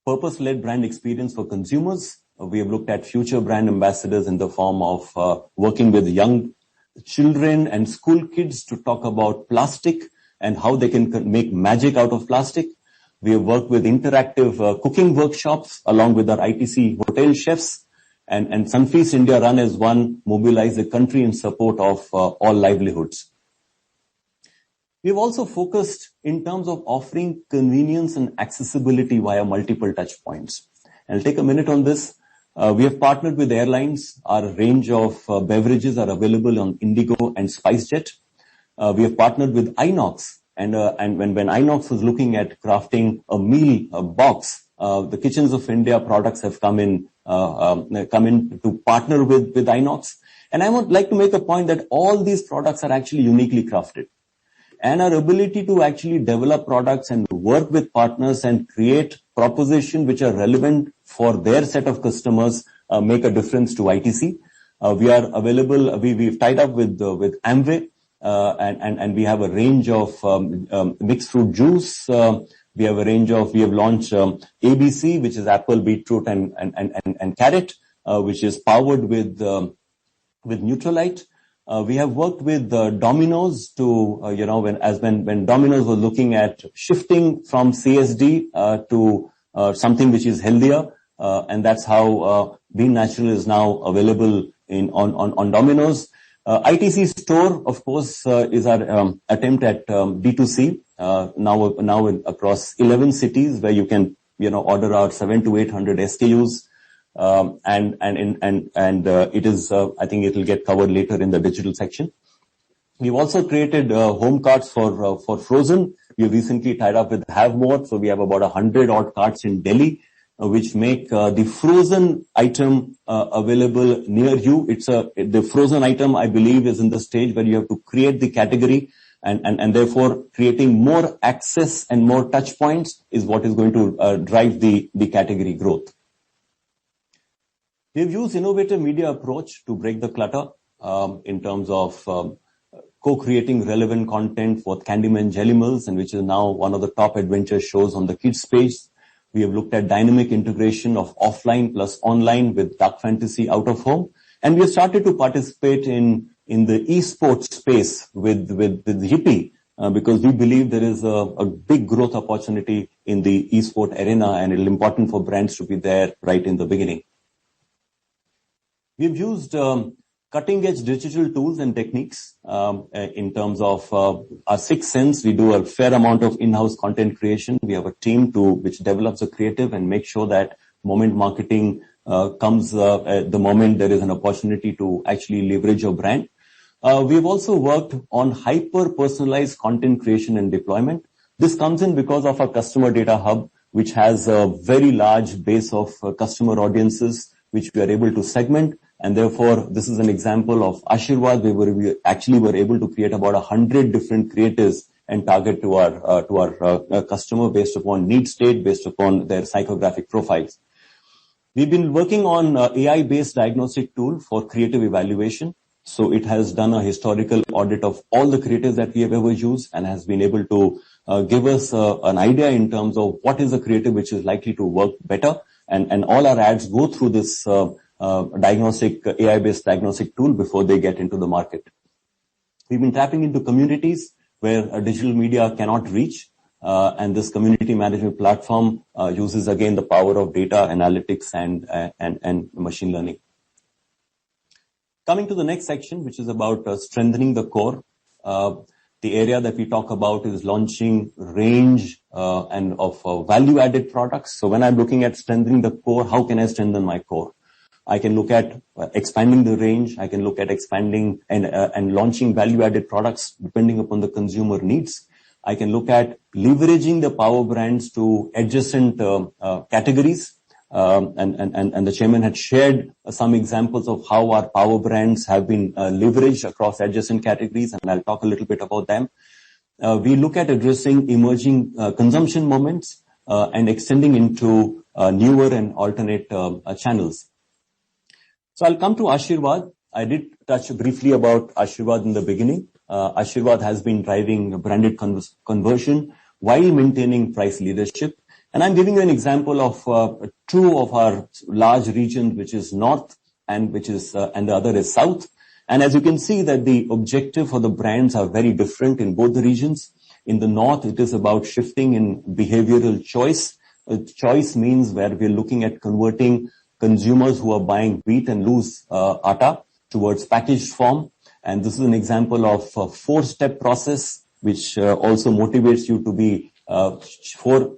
purpose-led brand experience for consumers. We have looked at future brand ambassadors in the form of working with young children and school kids to talk about plastic and how they can make magic out of plastic. We have worked with interactive cooking workshops along with our ITC hotel chefs. And Sunfeast India Run as One mobilized the country in support of all livelihoods. We've also focused in terms of offering convenience and accessibility via multiple touch points. I'll take a minute on this. We have partnered with airlines. Our range of beverages are available on Indigo and SpiceJet. We have partnered with Inox. And when Inox was looking at crafting a meal box, the Kitchens of India products have come in to partner with Inox. And I would like to make a point that all these products are actually uniquely crafted. And our ability to actually develop products and work with partners and create propositions which are relevant for their set of customers make a difference to ITC. We are available, we've tied up with Amway, and we have a range of mixed fruit juice. We have launched ABC, which is apple, beetroot, and carrot, which is powered with Neutralite. We have worked with Domino's to, when Domino's was looking at shifting from CSD to something which is healthier, and that's how Bean Natural is now available on Domino's. ITC Store, of course, is our attempt at D2C. Now across 11 cities where you can, order our 700 to 800 SKUs. It is, I think it will get covered later in the digital section. We've also created home carts for frozen. We recently tied up with Have More, so we have about 100 odd carts in Delhi, which make the frozen item available near you. The frozen item, I believe, is in the stage where you have to create the category, and therefore creating more access and more touch points is what is going to drive the category growth. We've used innovative media approach to break the clutter in terms of co-creating relevant content for Candyman Jelly Mills, and which is now one of the top adventure shows on the kids page. We have looked at dynamic integration of offline plus online with Dark Fantasy Out of Home, and we have started to participate in the esports space with Yippee, because we believe there is a big growth opportunity in the esport arena, and it is important for brands to be there right in the beginning. We've used cutting-edge digital tools and techniques in terms of our sixth sense. We do a fair amount of in-house content creation. We have a team which develops a creative and makes sure that moment marketing comes the moment there is an opportunity to actually leverage your brand. We've also worked on hyper-personalized content creation and deployment. This comes in because of our customer data hub, which has a very large base of customer audiences, which we are able to segment. And therefore, this is an example of Ashirwad, where we actually were able to create about 100 different creatives and target to our customer based upon need state, based upon their psychographic profiles. We've been working on AI-based diagnostic tool for creative evaluation. So it has done a historical audit of all the creatives that we have ever used and has been able to give us an idea in terms of what is a creative which is likely to work better. And all our ads go through this AI-based diagnostic tool before they get into the market. We've been tapping into communities where digital media cannot reach, and this community management platform uses again the power of data analytics and machine learning. Coming to the next section, which is about strengthening the core. The area that we talk about is launching range and of value-added products. So when I'm looking at strengthening the core, how can I strengthen my core? I can look at expanding the range. I can look at expanding and launching value-added products depending upon the consumer needs. I can look at leveraging the power brands to adjacent categories. And the chairman had shared some examples of how our power brands have been leveraged across adjacent categories, and I'll talk a little bit about them. We look at addressing emerging consumption moments and extending into newer and alternate channels. So I'll come to Ashirwad. I did touch briefly about Ashirwad in the beginning. Ashirwad has been driving branded conversion while maintaining price leadership. And I'm giving you an example of two of our large regions, which is North and the other is South. And as you can see that the objective for the brands are very different in both the regions. In the North, it is about shifting in behavioral choice. Choice means where we're looking at converting consumers who are buying wheat and loose atta towards packaged form. And this is an example of a 4-step process, which also motivates you to be 4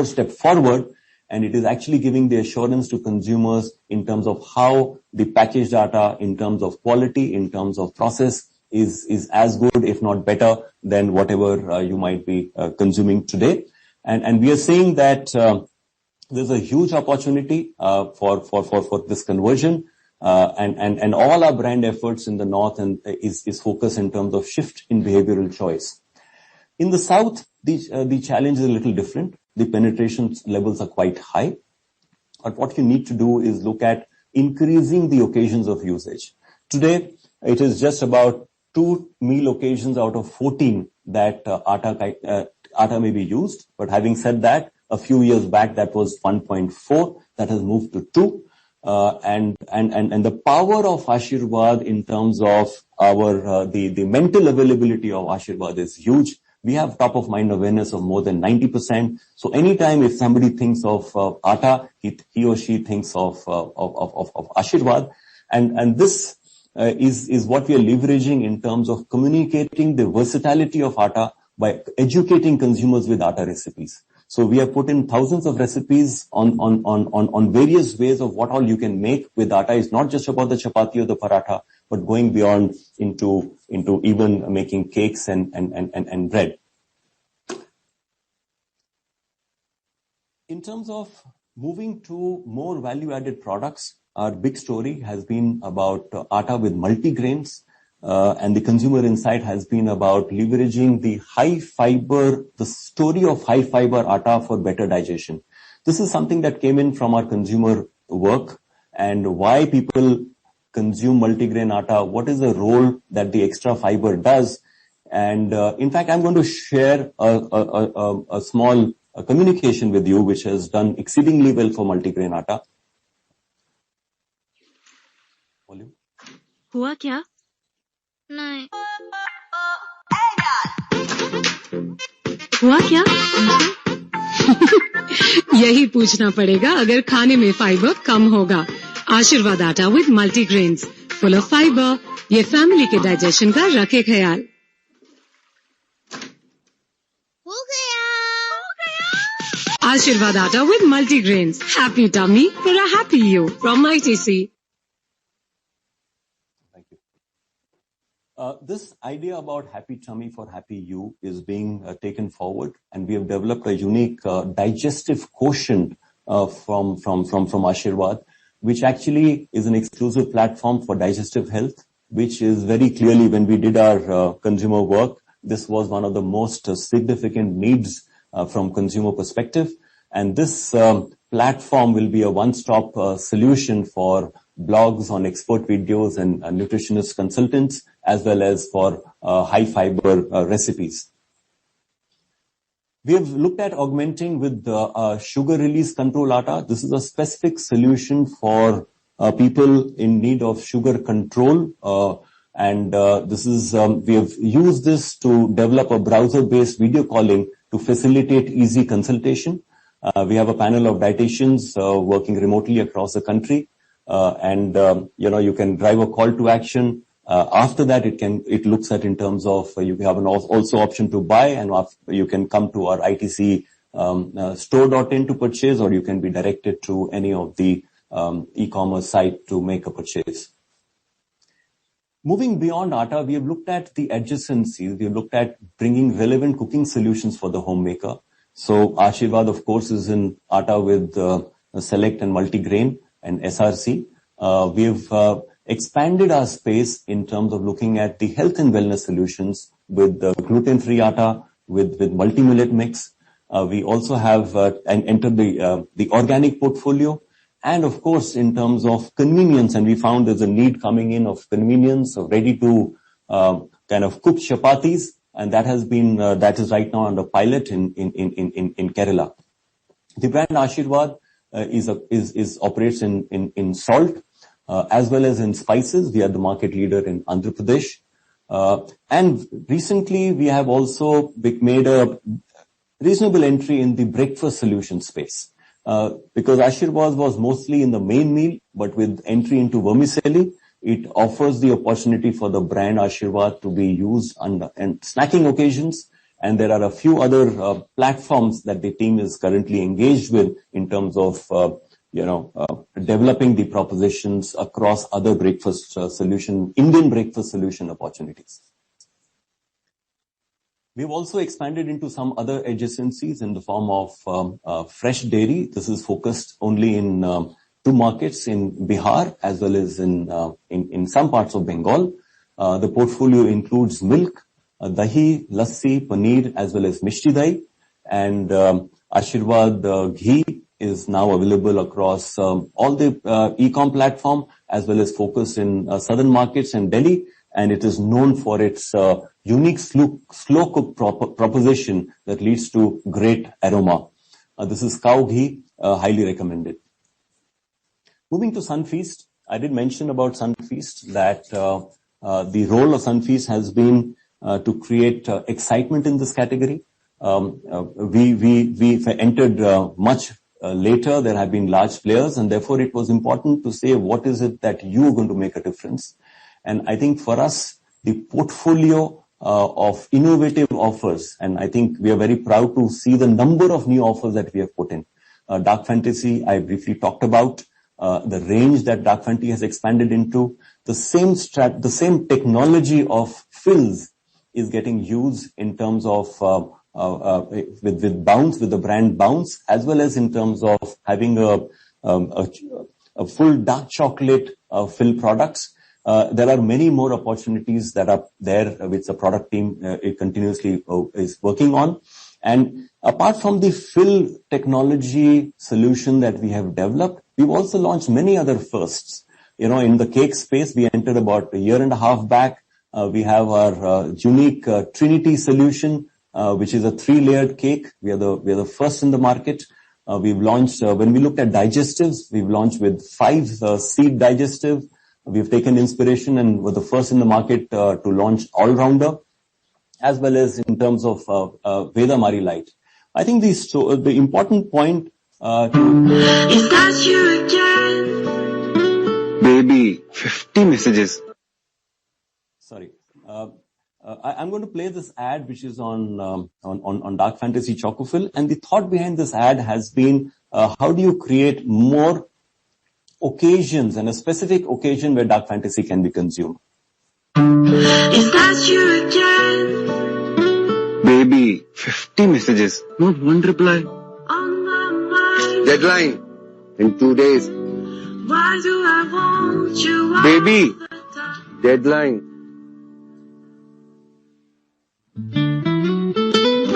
steps forward. And it is actually giving the assurance to consumers in terms of how the packaged atta, in terms of quality, in terms of process, is as good, if not better, than whatever you might be consuming today. And we are saying that there's a huge opportunity for this conversion, and all our brand efforts in the North and is focused in terms of shift in behavioral choice. In the South, the challenge is a little different. The penetration levels are quite high, but what you need to do is look at increasing the occasions of usage. Today, it is just about 2 meal occasions out of 14 that atta may be used. But having said that, a few years back that was 1.4. That has moved to 2. And the power of Ashirwad in terms of our the mental availability of Ashirwad is huge. We have top of mind awareness of more than 90%. So anytime if somebody thinks of atta, he or she thinks of Ashirwad, and this is what we are leveraging in terms of communicating the versatility of atta by educating consumers with atta recipes. So we have put in thousands of recipes on various ways of what all you can make with atta. It's not just about the chapati or the paratha, but going beyond into even making cakes and bread. In terms of moving to more value-added products, our big story has been about atta with multigrains. And the consumer insight has been about leveraging the story of high fiber atta for better digestion. This is something that came in from our consumer work, and why people consume multigrain atta, what is the role that the extra fiber does. And in fact, I'm going to share a small communication with you, which has done exceedingly well for multigrain atta. Volume. हुआ क्या? नहीं हुआ क्या? यही पूछना पड़ेगा अगर खाने में फाइबर कम होगा. Aashirvaad atta with multigrains full of fibre, ये फैमिली के डाइजेशन का रखे ख्याल. हो गया. Aashirvaad atta with multigrains, happy tummy for a happy you from ITC. This idea about happy tummy for happy you is being taken forward, and we have developed a unique digestive quotient from Ashirwad, which actually is an exclusive platform for digestive health, which is very clearly, when we did our consumer work, this was one of the most significant needs from consumer perspective. And this platform will be a one-stop solution for blogs on expert videos and nutritionist consultants, as well as for high fiber recipes. We have looked at augmenting with sugar release control atta. This is a specific solution for people in need of sugar control. This is we have used this to develop a browser-based video calling to facilitate easy consultation. We have a panel of dietitians working remotely across the country. You can drive a call to action. After that, it looks at in terms of you have an also option to buy, and you can come to our ITC store.in to purchase, or you can be directed to any of the e-commerce site to make a purchase. Moving beyond atta, we have looked at the adjacencies. We have looked at bringing relevant cooking solutions for the homemaker. So Ashirvad, of course, is in atta with select and multigrain and SRC. We have expanded our space in terms of looking at the health and wellness solutions with gluten-free atta, with multi-millet mix. We also have entered the organic portfolio. And of course, in terms of convenience, and we found there's a need coming in of convenience, of ready to kind of cooked chapatis, and that is right now under pilot in Kerala. The brand Ashirvad operates in salt as well as in spices. We are the market leader in Andhra Pradesh. And recently we have also made a reasonable entry in the breakfast solution space. Because Ashirvad was mostly in the main meal, but with entry into vermicelli, it offers the opportunity for the brand Ashirvad to be used and snacking occasions. And there are a few other platforms that the team is currently engaged with in terms of developing the propositions across other breakfast Indian breakfast solution opportunities. We've also expanded into some other adjacencies in the form of fresh dairy. This is focused only in two markets, in Bihar as well as in some parts of Bengal. The portfolio includes milk, dahi, lassi, paneer, as well as mishti dahi. And Ashirvad ghee is now available across all the e-com platform, as well as focused in southern markets and Delhi. And it is known for its unique slow cook proposition that leads to great aroma. This is cow ghee, highly recommended. Moving to Sunfeast, I did mention about Sunfeast that the role of Sunfeast has been to create excitement in this category. We entered much later. There have been large players, and therefore it was important to say what is it that you are going to make a difference. And I think for us, the portfolio of innovative offers, and I think we are very proud to see the number of new offers that we have put in. Dark Fantasy, I briefly talked about. The range that Dark Fantasy has expanded into, the same technology of fills is getting used in terms of with Bounce, with the brand Bounce, as well as in terms of having a full dark chocolate fill products. There are many more opportunities that are there, which the product team continuously is working on. And apart from the fill technology solution that we have developed, we've also launched many other firsts. In the cake space, we entered about a year and a half back. We have our unique Trinity solution, which is a 3-layered cake. We are the first in the market. We've launched, when we looked at digestives, we've launched with 5 seed digestive. We've taken inspiration and were the first in the market to launch all-rounder, as well as in terms of Veda Mari Light. I think the important point Is that you again? Baby, 50 messages. Sorry. I'm going to play this ad, which is on Dark Fantasy Chocofill. And the thought behind this ad has been, how do you create more occasions and a specific occasion where Dark Fantasy can be consumed? Is that you again? Baby, 50 messages, not one reply. On my mind. Deadline in 2 days. Why do I want you? Baby, deadline.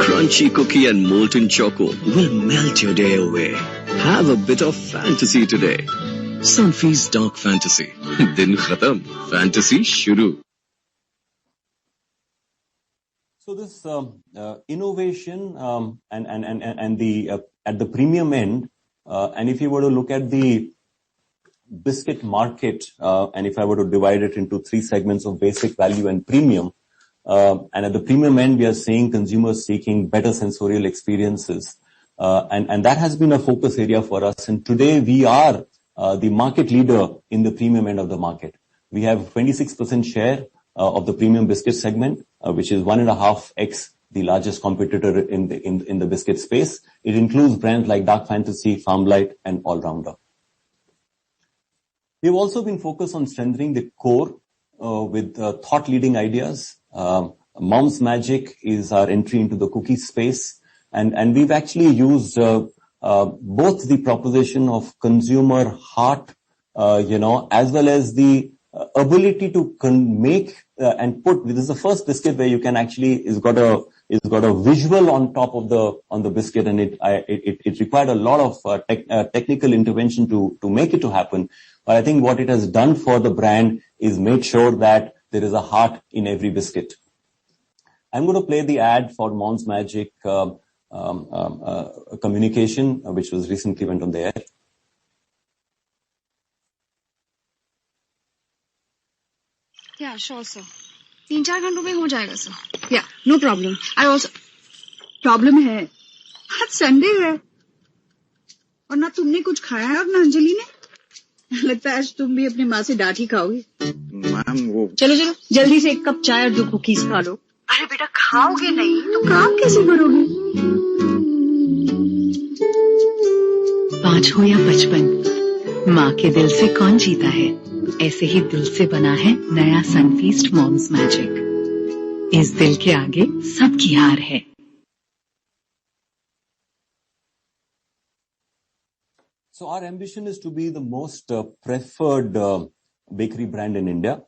Crunchy cookie and molten choco will melt your day away. Have a bit of fantasy today. Sunfeast Dark Fantasy. Din khatam, fantasy shuru. So this innovation and the at the premium end, and if you were to look at the biscuit market, and if I were to divide it into 3 segments of basic, value, and premium, and at the premium end, we are seeing consumers seeking better sensorial experiences, and that has been a focus area for us. And today we are the market leader in the premium end of the market. We have 26% share of the premium biscuit segment, which is 1.5x the largest competitor in the biscuit space. It includes brands like Dark Fantasy, Farmlight, and All Rounder. We've also been focused on strengthening the core with thought-leading ideas. Mom's Magic is our entry into the cookie space, and we've actually used both the proposition of consumer heart, as well as the ability to make and put. This is the first biscuit where you can actually it's got a visual on top of the biscuit, and it required a lot of technical intervention to make it to happen. But I think what it has done for the brand is made sure that there is a heart in every biscuit. I'm going to play the ad for Mom's Magic communication, which was recently went on the air. Yeah, sure, sir. 3-4 घंटों में हो जाएगा, sir. Yeah, no problem. I also problem है. आज Sunday है और ना तुमने कुछ खाया है और ना अंजलि ने. लगता है आज तुम भी अपनी माँ से डांट ही खाओगी. मैम वो चलो जल्दी से 1 कप चाय और 2 कुकीज खा लो. अरे बेटा खाओगे नहीं तो काम कैसे करोगे? 5 हो या 55, माँ के दिल से कौन जीता है? ऐसे ही दिल से बना है नया सनफीस्ट मॉम्स मैजिक. इस दिल के आगे सबकी हार है. So our ambition is to be the most preferred bakery brand in India.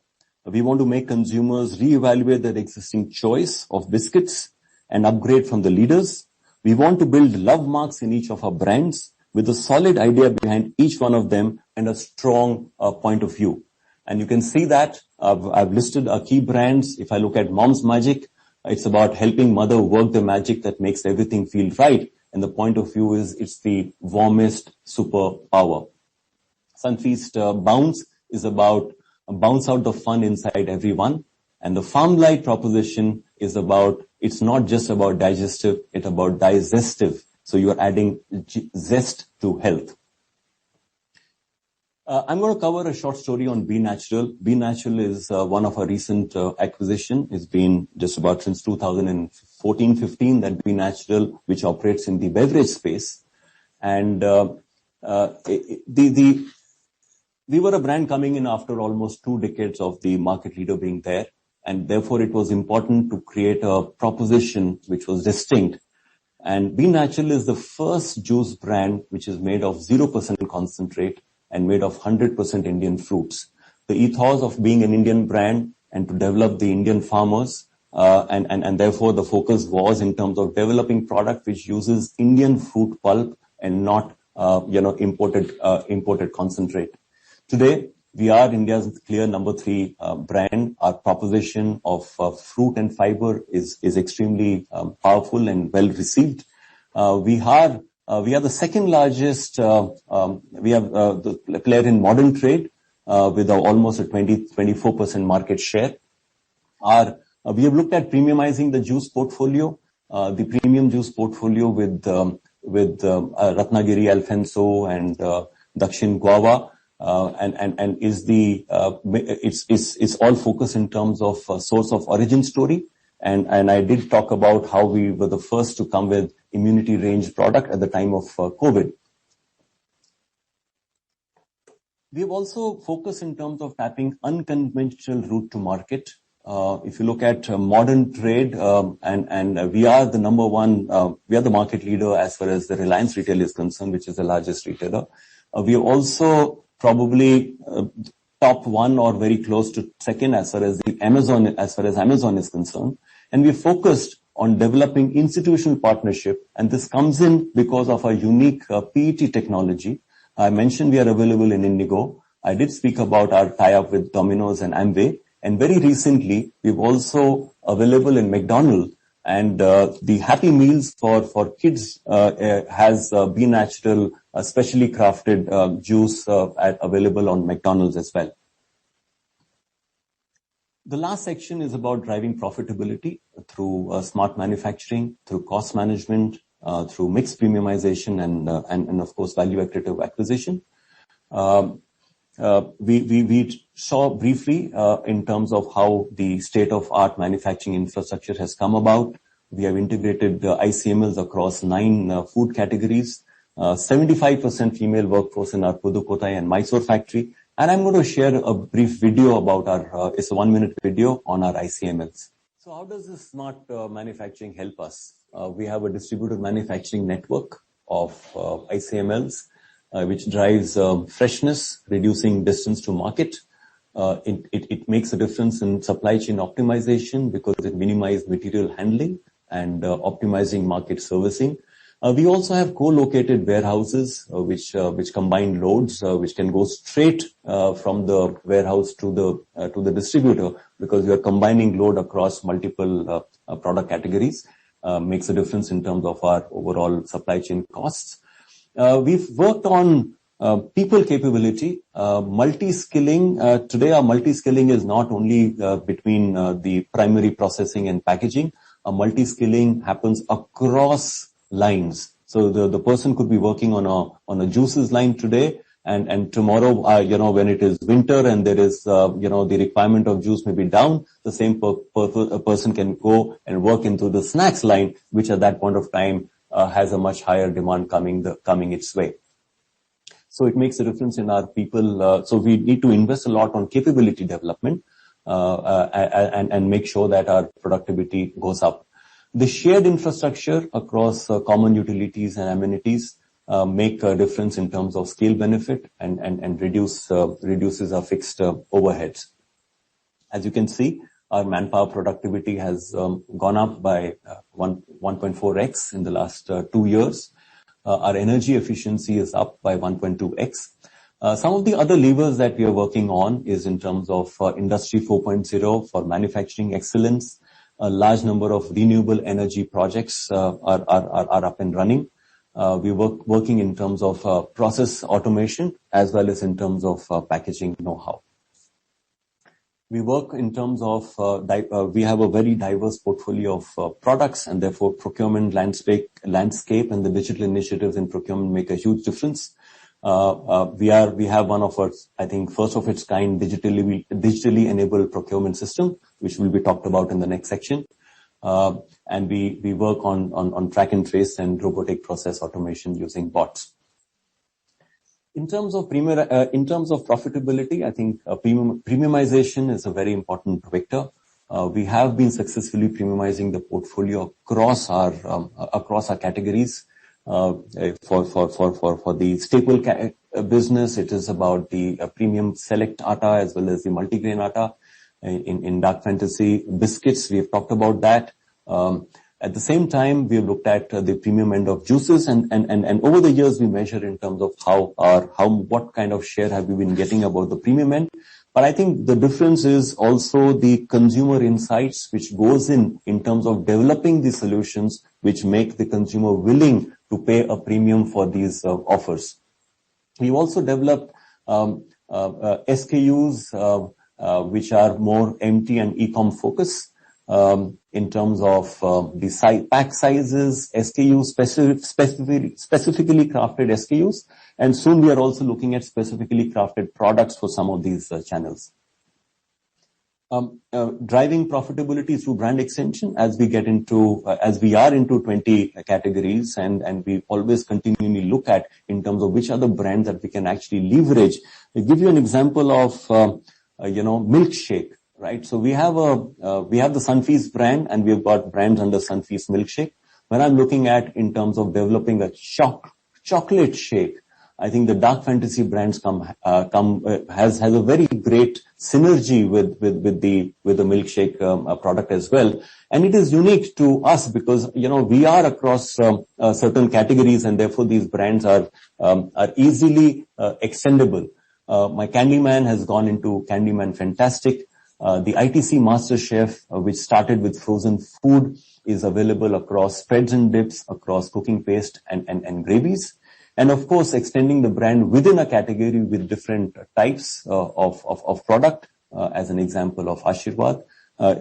We want to make consumers reevaluate their existing choice of biscuits and upgrade from the leaders. We want to build love marks in each of our brands with a solid idea behind each one of them and a strong point of view. And you can see that I've listed our key brands. If I look at Mom's Magic, it's about helping mother work the magic that makes everything feel right. And the point of view is it's the warmest superpower. Sunfeast Bounce is about bounce out the fun inside everyone. And the Farmlight proposition is about, it's not just about digestive, it's about digestive. So you're adding zest to health. I'm going to cover a short story on Be Natural. Be Natural is one of our recent acquisition. It's been just about since 2014-15 that Be Natural, which operates in the beverage space. And we were a brand coming in after almost 2 decades of the market leader being there. And therefore, it was important to create a proposition which was distinct. And Be Natural is the first juice brand which is made of 0% concentrate and made of 100% Indian fruits. The ethos of being an Indian brand and to develop the Indian farmers, and therefore the focus was in terms of developing product which uses Indian fruit pulp and not, imported concentrate. Today, we are India's clear number 3 brand. Our proposition of fruit and fiber is extremely powerful and well received. We are the second largest, we have the player in modern trade, with almost a 24% market share. We have looked at premiumizing the juice portfolio, the premium juice portfolio with Ratnagiri Alfonso and Dakshin Guava, and it's all focused in terms of source of origin story. And I did talk about how we were the first to come with immunity range product at the time of COVID. We have also focused in terms of tapping unconventional route to market. If you look at modern trade, and we are the number 1, we are the market leader as far as the Reliance retail is concerned, which is the largest retailer. We are also probably top 1 or very close to second as far as Amazon is concerned. And we focused on developing institutional partnership, and this comes in because of our unique PET technology. I mentioned we are available in Indigo. I did speak about our tie-up with Domino's and Amway, and very recently we've also available in McDonald's, and the Happy Meals for kids has Be Natural, specially crafted juice available on McDonald's as well. The last section is about driving profitability through smart manufacturing, through cost management, through mixed premiumization, and of course value accretive acquisition. We saw briefly in terms of how the state-of-art manufacturing infrastructure has come about. We have integrated ICMLs across 9 food categories, 75% female workforce in our Pudukkottai and Mysore factory, And I'm going to share a brief video about it's a 1-minute video on our ICMLs. So how does this smart manufacturing help us? We have a distributed manufacturing network of ICMLs, which drives freshness, reducing distance to market. It makes a difference in supply chain optimization because it minimizes material handling and optimizing market servicing. We also have co-located warehouses which combine loads which can go straight from the warehouse to the distributor, because we are combining load across multiple product categories. Makes a difference in terms of our overall supply chain costs. We've worked on people capability, multi-skilling. Today our multi-skilling is not only between the primary processing and packaging. A multi-skilling happens across lines. So the person could be working on a juices line today, and tomorrow, when it is winter and there is, the requirement of juice may be down, the same person can go and work into the snacks line, which at that point of time has a much higher demand coming its way. So it makes a difference in our people. So we need to invest a lot on capability development and make sure that our productivity goes up. The shared infrastructure across common utilities and amenities make a difference in terms of scale benefit and reduces our fixed overheads. As you can see, our manpower productivity has gone up by 1.4x in the last 2 years. Our energy efficiency is up by 1.2x. Some of the other levers that we are working on is in terms of Industry 4.0 for manufacturing excellence. A large number of renewable energy projects are up and running. We working in terms of process automation as well as in terms of packaging know-how. We work in terms of we have a very diverse portfolio of products, and therefore procurement landscape and the digital initiatives in procurement make a huge difference. We have one of our, I think, first of its kind digitally enabled procurement system, which will be talked about in the next section. And we work on track and trace and robotic process automation using bots. In terms of profitability, I think premiumization is a very important vector. We have been successfully premiumizing the portfolio across our categories. For the staple business, it is about the premium select atta as well as the multigrain atta. In dark fantasy biscuits, we have talked about that. At the same time, we have looked at the premium end of juices, and over the years we measure in terms of what kind of share have we been getting about the premium end. But I think the difference is also the consumer insights, which goes in terms of developing the solutions which make the consumer willing to pay a premium for these offers. We've also developed SKUs which are more MT and e-com focus. In terms of the pack sizes, SKUs, specifically crafted SKUs, and soon we are also looking at specifically crafted products for some of these channels. Driving profitability through brand extension as we are into 20 categories, and we always continually look at in terms of which are the brands that we can actually leverage. I'll give you an example of milkshake. Right, so we have the Sunfeast brand, and we've got brands under Sunfeast Milkshake. When I'm looking at in terms of developing a chocolate shake, I think the dark fantasy brands has a very great synergy with the milkshake product as well, and it is unique to us because we are across certain categories, and therefore these brands are easily extendable. My Candyman has gone into Candyman Fantastic. The ITC Master Chef, which started with frozen food, is available across spreads and dips, across cooking paste and gravies. And of course, extending the brand within a category with different types of product, as an example of Ashirwad.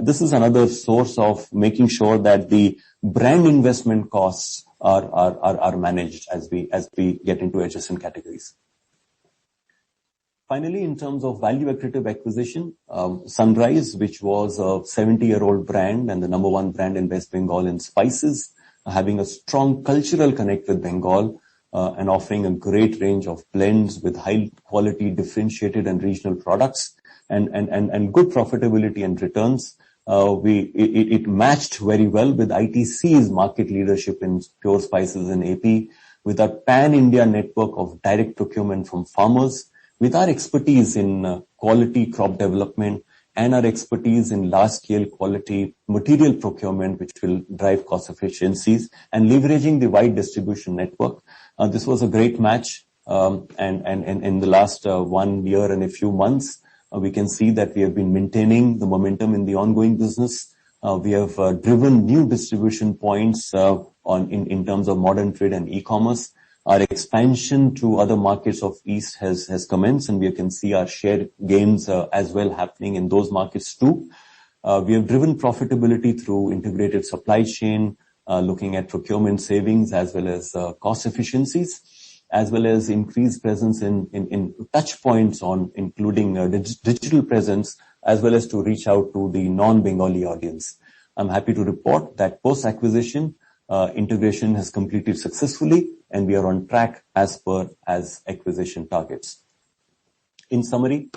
This is another source of making sure that the brand investment costs are managed as we get into adjacent categories. Finally, in terms of value accretive acquisition, Sunrise, which was a 70-year-old brand and the number one brand in West Bengal in spices, having a strong cultural connect with Bengal, and offering a great range of blends with high quality, differentiated and regional products and good profitability and returns. It matched very well with ITC's market leadership in pure spices and AP, with our pan-India network of direct procurement from farmers, with our expertise in quality crop development and our expertise in large-scale quality material procurement, which will drive cost efficiencies, and leveraging the wide distribution network. This was a great match, and in the last 1 year and a few months, we can see that we have been maintaining the momentum in the ongoing business. We have driven new distribution points in terms of modern trade and e-commerce. Our expansion to other markets of East has commenced, and we can see our share gains as well happening in those markets too. We have driven profitability through integrated supply chain, looking at procurement savings as well as cost efficiencies, as well as increased presence in touch points on including digital presence, as well as to reach out to the non-Bengali audience. I'm happy to report that post-acquisition, integration has completed successfully, and we are on track as per acquisition targets. In summary,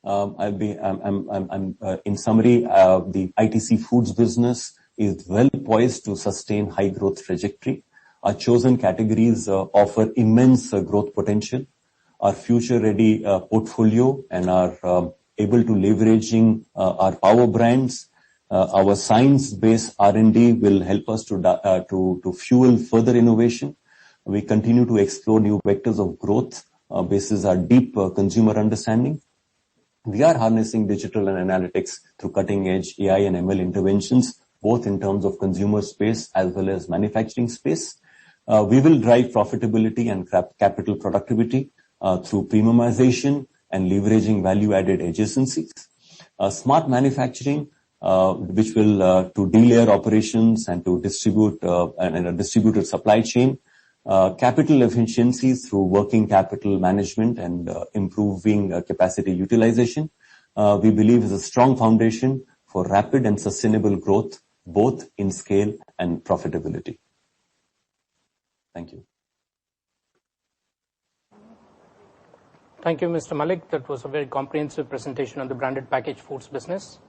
the ITC Foods business is well poised to sustain high growth trajectory. Our chosen categories offer immense growth potential. Our future-ready portfolio and are able to leveraging our power brands. Our science-based R&D will help us to fuel further innovation. We continue to explore new vectors of growth basis our deep consumer understanding. We are harnessing digital and analytics through cutting-edge AI and ML interventions, both in terms of consumer space as well as manufacturing space. We will drive profitability and capital productivity through premiumization and leveraging value-added adjacencies. Smart manufacturing, which will to delayer operations and to distribute and a distributed supply chain. Capital efficiencies through working capital management and improving capacity utilization. We believe is a strong foundation for rapid and sustainable growth, both in scale and profitability. Thank you. Thank you, Mr. Malik. That was a very comprehensive presentation on the branded packaged foods business.